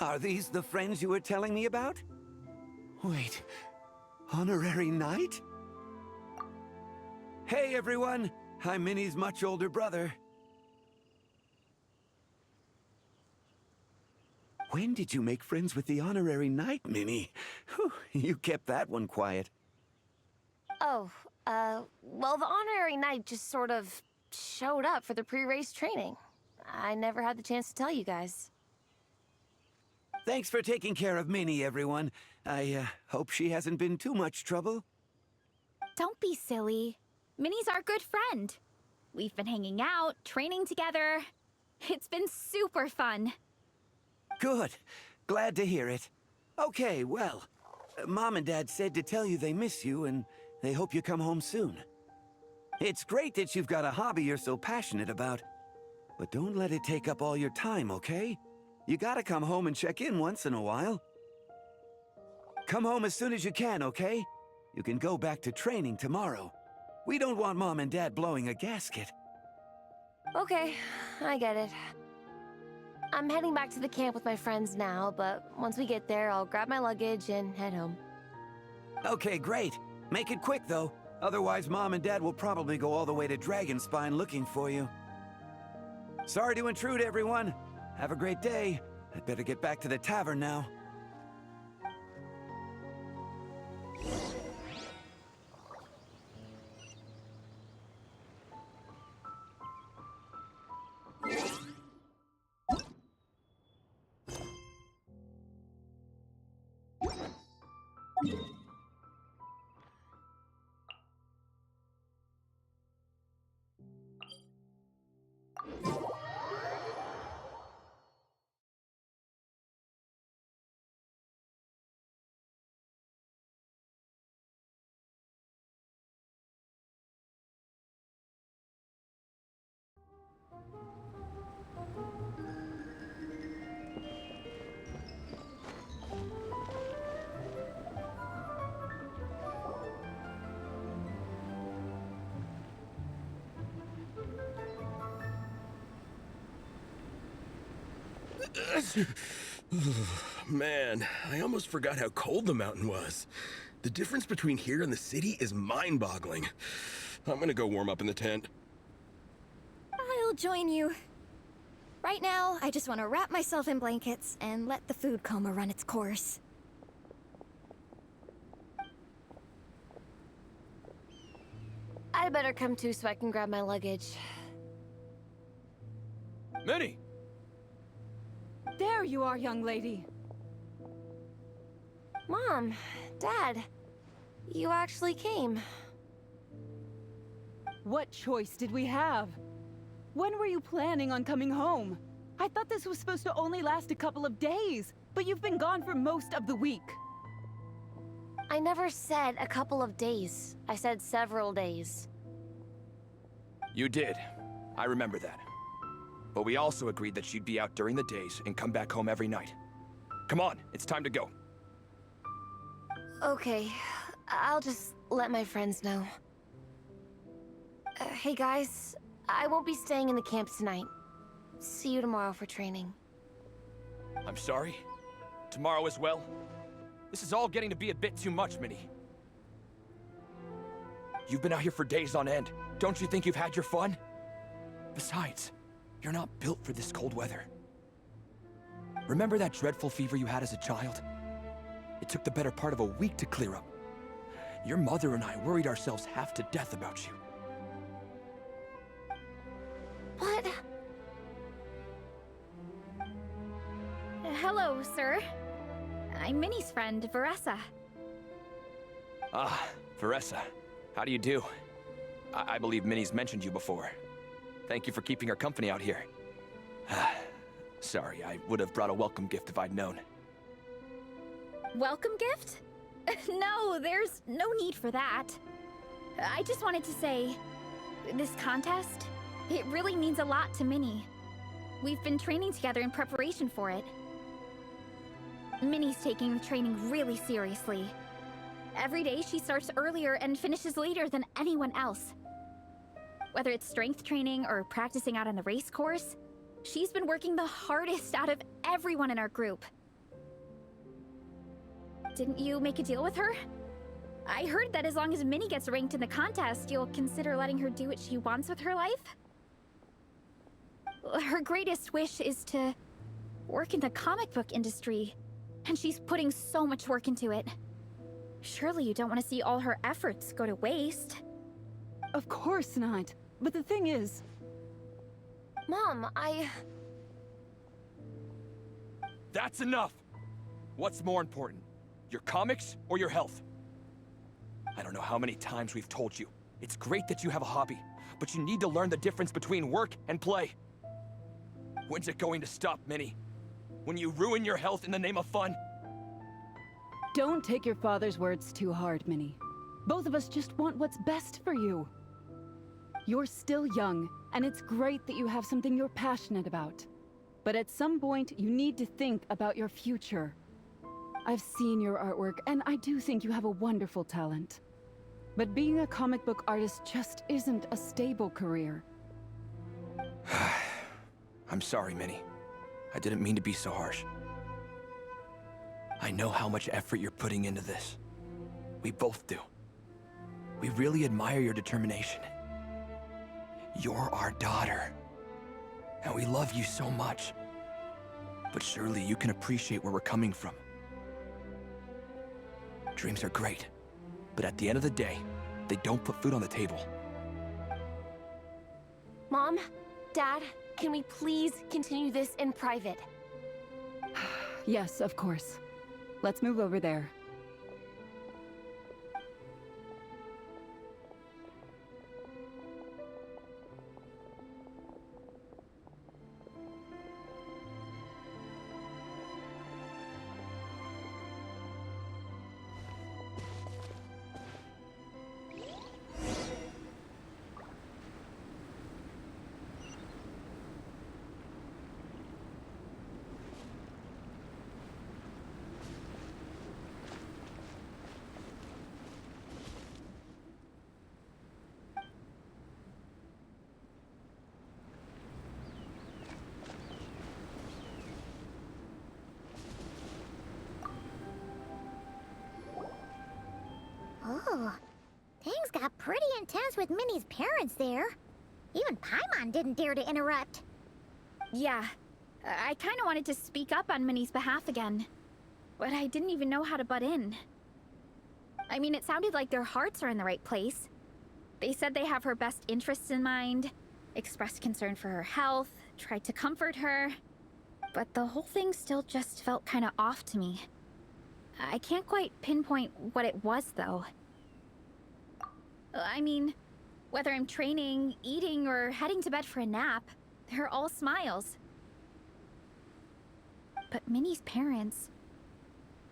[SPEAKER 9] Are these the friends you were telling me about? Wait, honorary knight? Hey everyone, I'm Minnie's much older brother. When did you make friends with the honorary knight, Minnie? Whew, you kept that one quiet.
[SPEAKER 6] Oh, well, the honorary knight just sort of showed up for the pre-race training. I never had the chance to tell you guys.
[SPEAKER 9] Thanks for taking care of Minnie, everyone. I hope she hasn't been too much trouble.
[SPEAKER 2] Don't be silly. Minnie's our good friend. We've been hanging out, training together. It's been super fun.
[SPEAKER 9] Good. Glad to hear it. Okay, well, Mom and Dad said to tell you they miss you and they hope you come home soon. It's great that you've got a hobby you're so passionate about, but don't let it take up all your time, okay? You gotta come home and check in once in a while. Come home as soon as you can, okay? You can go back to training tomorrow. We don't want Mom and Dad blowing a gasket.
[SPEAKER 6] Okay, I get it. I'm heading back to the camp with my friends now, but once we get there, I'll grab my luggage and head home.
[SPEAKER 9] Okay, great. Make it quick, though. Otherwise, Mom and Dad will probably go all the way to Dragonspine looking for you. Sorry to intrude, everyone. Have a great day. I'd better get back to the tavern now.
[SPEAKER 4] Man, I almost forgot how cold the mountain was. The difference between here and the city is mind-boggling. I'm gonna go warm up in the tent.
[SPEAKER 3] I'll join you. Right now, I just want to wrap myself in blankets and let the food coma run its course.
[SPEAKER 6] I'd better come too so I can grab my luggage.
[SPEAKER 10] Minnie!
[SPEAKER 8] There you are, young lady.
[SPEAKER 6] Mom, Dad, you actually came.
[SPEAKER 8] What choice did we have? When were you planning on coming home? I thought this was supposed to only last a couple of days, but you've been gone for most of the week.
[SPEAKER 6] I never said a couple of days. I said several days.
[SPEAKER 10] You did. I remember that. But we also agreed that she'd be out during the days and come back home every night. Come on, it's time to go.
[SPEAKER 6] Okay, I'll just let my friends know. Hey guys, I won't be staying in the camp tonight. See you tomorrow for training.
[SPEAKER 10] I'm sorry? Tomorrow as well? This is all getting to be a bit too much, Minnie. You've been out here for days on end. Don't you think you've had your fun? Besides, you're not built for this cold weather. Remember that dreadful fever you had as a child? It took the better part of a week to clear up. Your mother and I worried ourselves half to death about you.
[SPEAKER 6] What?
[SPEAKER 2] Hello, sir. I'm Minnie's friend, Veressa.
[SPEAKER 10] Ah, Veressa. How do you do? I believe Minnie's mentioned you before. Thank you for keeping her company out here. Sorry, I would have brought a welcome gift if I'd known.
[SPEAKER 2] Welcome gift? No, there's no need for that. I just wanted to say, this contest, it really means a lot to Minnie. We've been training together in preparation for it. Minnie's taking the training really seriously. Every day she starts earlier and finishes later than anyone else. Whether it's strength training or practicing out on the race course, she's been working the hardest out of everyone in our group. Didn't you make a deal with her? I heard that as long as Minnie gets ranked in the contest, you'll consider letting her do what she wants with her life? Her greatest wish is to work in the comic book industry, and she's putting so much work into it. Surely you don't want to see all her efforts go to waste.
[SPEAKER 8] Of course not. But the thing is...
[SPEAKER 6] Mom,
[SPEAKER 10] That's enough! What's more important? Your comics or your health? I don't know how many times we've told you. It's great that you have a hobby, but you need to learn the difference between work and play. When's it going to stop, Minnie? When you ruin your health in the name of fun?
[SPEAKER 8] Don't take your father's words too hard, Minnie. Both of us just want what's best for you. You're still young, and it's great that you have something you're passionate about. But at some point, you need to think about your future. I've seen your artwork, and I do think you have a wonderful talent. But being a comic book artist just isn't a stable career.
[SPEAKER 10] I'm sorry, Minnie. I didn't mean to be so harsh. I know how much effort you're putting into this. We both do. We really admire your determination. You're our daughter. And we love you so much. But surely you can appreciate where we're coming from. Dreams are great, but at the end of the day, they don't put food on the table.
[SPEAKER 6] Mom, Dad, can we please continue this in private?
[SPEAKER 8] Yes, of course. Let's move over there.
[SPEAKER 1] Oh, things got pretty intense with Minnie's parents there. Even Paimon didn't dare to interrupt.
[SPEAKER 2] Yeah, I kind of wanted to speak up on Minnie's behalf again, but I didn't even know how to butt in. I mean, it sounded like their hearts are in the right place. They said they have her best interests in mind, expressed concern for her health, tried to comfort her, but the whole thing still just felt kind of off to me. I can't quite pinpoint what it was, though. I mean, whether I'm training, eating, or heading to bed for a nap, they're all smiles. But Minnie's parents,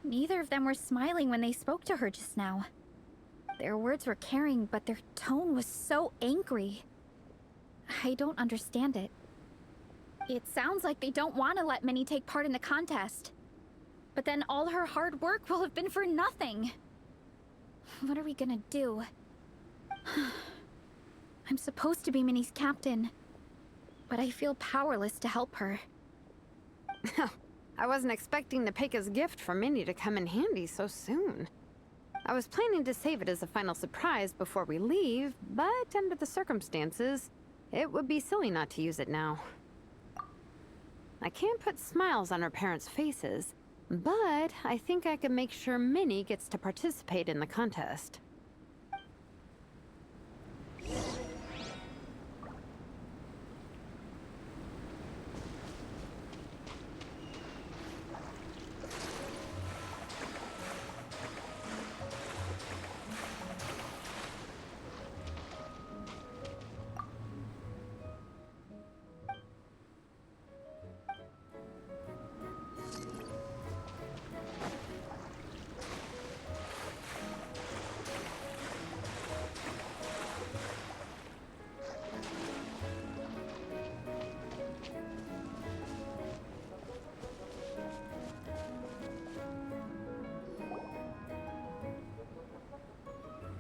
[SPEAKER 2] neither of them were smiling when they spoke to her just now. Their words were caring, but their tone was so angry. I don't understand it. It sounds like they don't want to let Minnie take part in the contest. But then all her hard work will have been for nothing. What are we gonna do? I'm supposed to be Minnie's captain. but I feel powerless to help her.
[SPEAKER 5] I wasn't expecting Nepeka's gift for Minnie to come in handy so soon. I was planning to save it as a final surprise before we leave, but under the circumstances, it would be silly not to use it now. I can't put smiles on her parents' faces, but I think I can make sure Minnie gets to participate in the contest.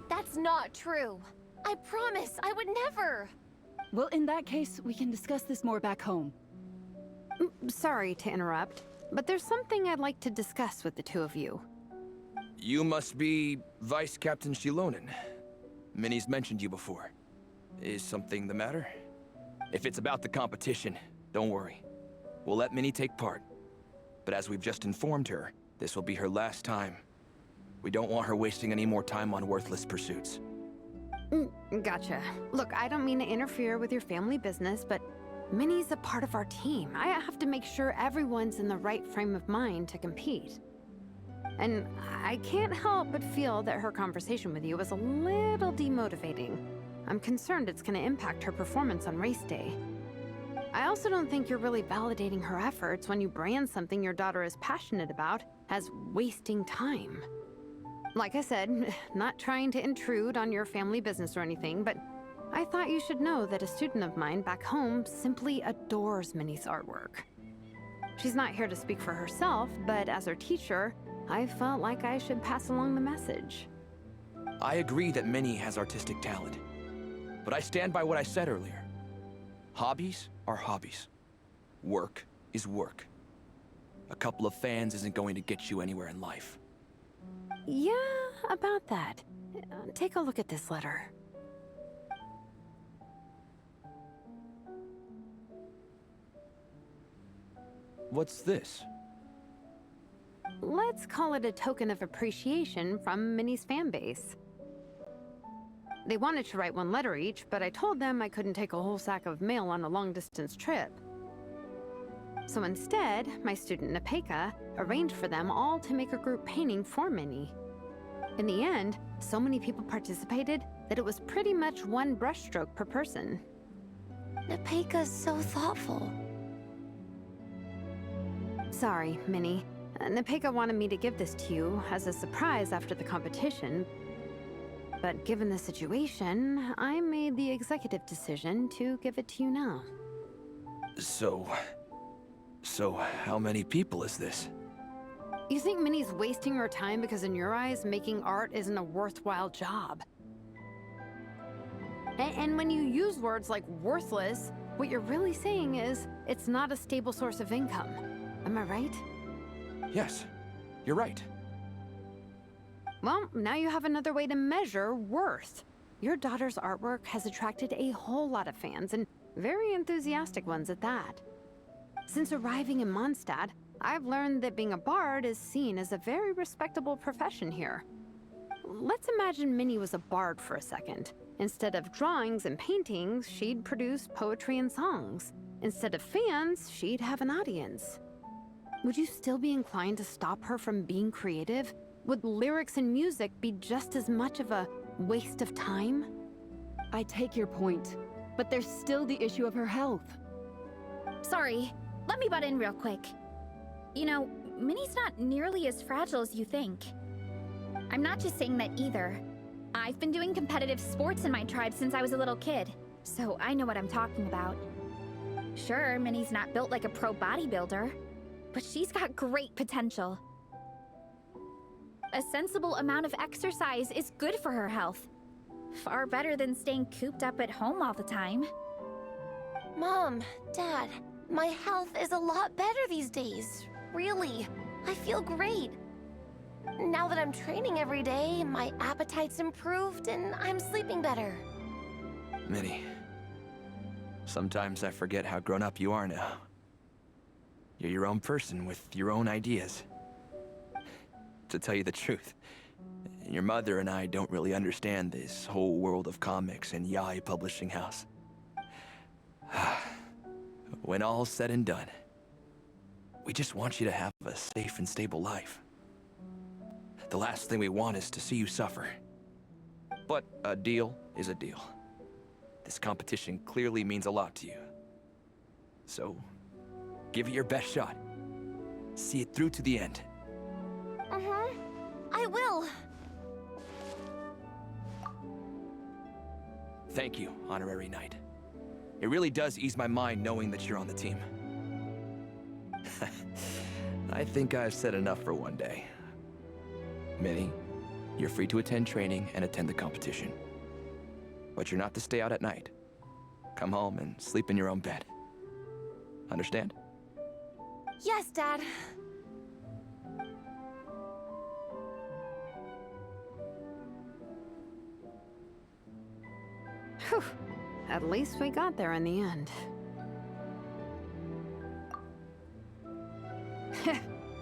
[SPEAKER 6] That's not true. I promise, I would never.
[SPEAKER 8] Well, in that case, we can discuss this more back home.
[SPEAKER 5] Sorry to interrupt, but there's something I'd like to discuss with the two of you.
[SPEAKER 10] You must be Vice Captain Shilonen. Minnie's mentioned you before. Is something the matter? If it's about the competition, don't worry. We'll let Minnie take part. But as we've just informed her, this will be her last time. We don't want her wasting any more time on worthless pursuits.
[SPEAKER 5] Gotcha. Look, I don't mean to interfere with your family business, but Minnie's a part of our team. I have to make sure everyone's in the right frame of mind to compete. And I can't help but feel that her conversation with you was a little demotivating. I'm concerned it's going to impact her performance on race day. I also don't think you're really validating her efforts when you brand something your daughter is passionate about as wasting time. Like I said, not trying to intrude on your family business or anything, but I thought you should know that a student of mine back home simply adores Minnie's artwork. She's not here to speak for herself, but as her teacher, I felt like I should pass along the message.
[SPEAKER 10] I agree that Minnie has artistic talent. But I stand by what I said earlier. Hobbies are hobbies. Work is work. A couple of fans isn't going to get you anywhere in life.
[SPEAKER 5] Yeah, about that. Take a look at this letter.
[SPEAKER 10] What's this?
[SPEAKER 5] Let's call it a token of appreciation from Minnie's fan base. They wanted to write one letter each, but I told them I couldn't take a whole sack of mail on a long-distance trip. So instead, my student Nepeka arranged for them all to make a group painting for Minnie. In the end, so many people participated that it was pretty much one brushstroke per person.
[SPEAKER 6] Nepeka's so thoughtful.
[SPEAKER 5] Sorry, Minnie. Nepeka wanted me to give this to you as a surprise after the competition. But given the situation, I made the executive decision to give it to you now.
[SPEAKER 10] So how many people is this?
[SPEAKER 5] You think Minnie's wasting her time because in your eyes, making art isn't a worthwhile job? And when you use words like worthless, what you're really saying is it's not a stable source of income. Am I right?
[SPEAKER 10] Yes, you're right.
[SPEAKER 5] Well, now you have another way to measure worth. Your daughter's artwork has attracted a whole lot of fans, and very enthusiastic ones at that. Since arriving in Mondstadt, I've learned that being a bard is seen as a very respectable profession here. Let's imagine Minnie was a bard for a second. Instead of drawings and paintings, she'd produce poetry and songs. Instead of fans, she'd have an audience. Would you still be inclined to stop her from being creative? Would lyrics and music be just as much of a waste of time?
[SPEAKER 8] I take your point, but there's still the issue of her health.
[SPEAKER 2] Sorry, let me butt in real quick. You know, Minnie's not nearly as fragile as you think. I'm not just saying that either. I've been doing competitive sports in my tribe since I was a little kid, so I know what I'm talking about. Sure, Minnie's not built like a pro bodybuilder, but she's got great potential. A sensible amount of exercise is good for her health. Far better than staying cooped up at home all the time.
[SPEAKER 6] Mom, Dad, my health is a lot better these days. Really, I feel great. Now that I'm training every day, my appetite's improved and I'm sleeping better.
[SPEAKER 10] Minnie, sometimes I forget how grown up you are now. You're your own person with your own ideas. To tell you the truth, your mother and I don't really understand this whole world of comics and yaoi publishing house. When all's said and done, we just want you to have a safe and stable life. The last thing we want is to see you suffer. But a deal is a deal. This competition clearly means a lot to you. So, give it your best shot. See it through to the end.
[SPEAKER 6] I will.
[SPEAKER 10] Thank you, Honorary Knight. It really does ease my mind knowing that you're on the team. I think I've said enough for one day. Minnie, you're free to attend training and attend the competition. But you're not to stay out at night. Come home and sleep in your own bed. Understand?
[SPEAKER 6] Yes, Dad.
[SPEAKER 5] Whew. At least we got there in the end.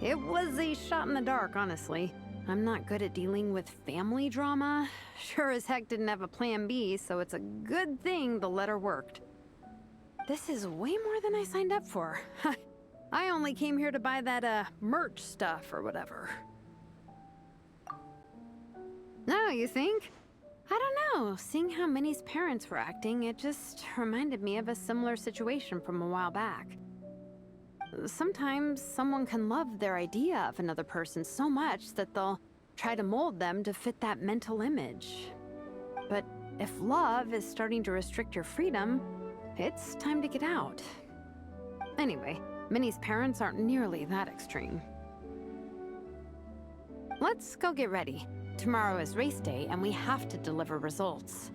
[SPEAKER 5] It was a shot in the dark, honestly. I'm not good at dealing with family drama. Sure as heck didn't have a plan B, so it's a good thing the letter worked. This is way more than I signed up for. I only came here to buy that, merch stuff or whatever. No, you think? I don't know. Seeing how Minnie's parents were acting, it just reminded me of a similar situation from a while back. Sometimes someone can love their idea of another person so much that they'll try to mold them to fit that mental image. But if love is starting to restrict your freedom, it's time to get out. Anyway, Minnie's parents aren't nearly that extreme. Let's go get ready. Tomorrow is race day and we have to deliver results.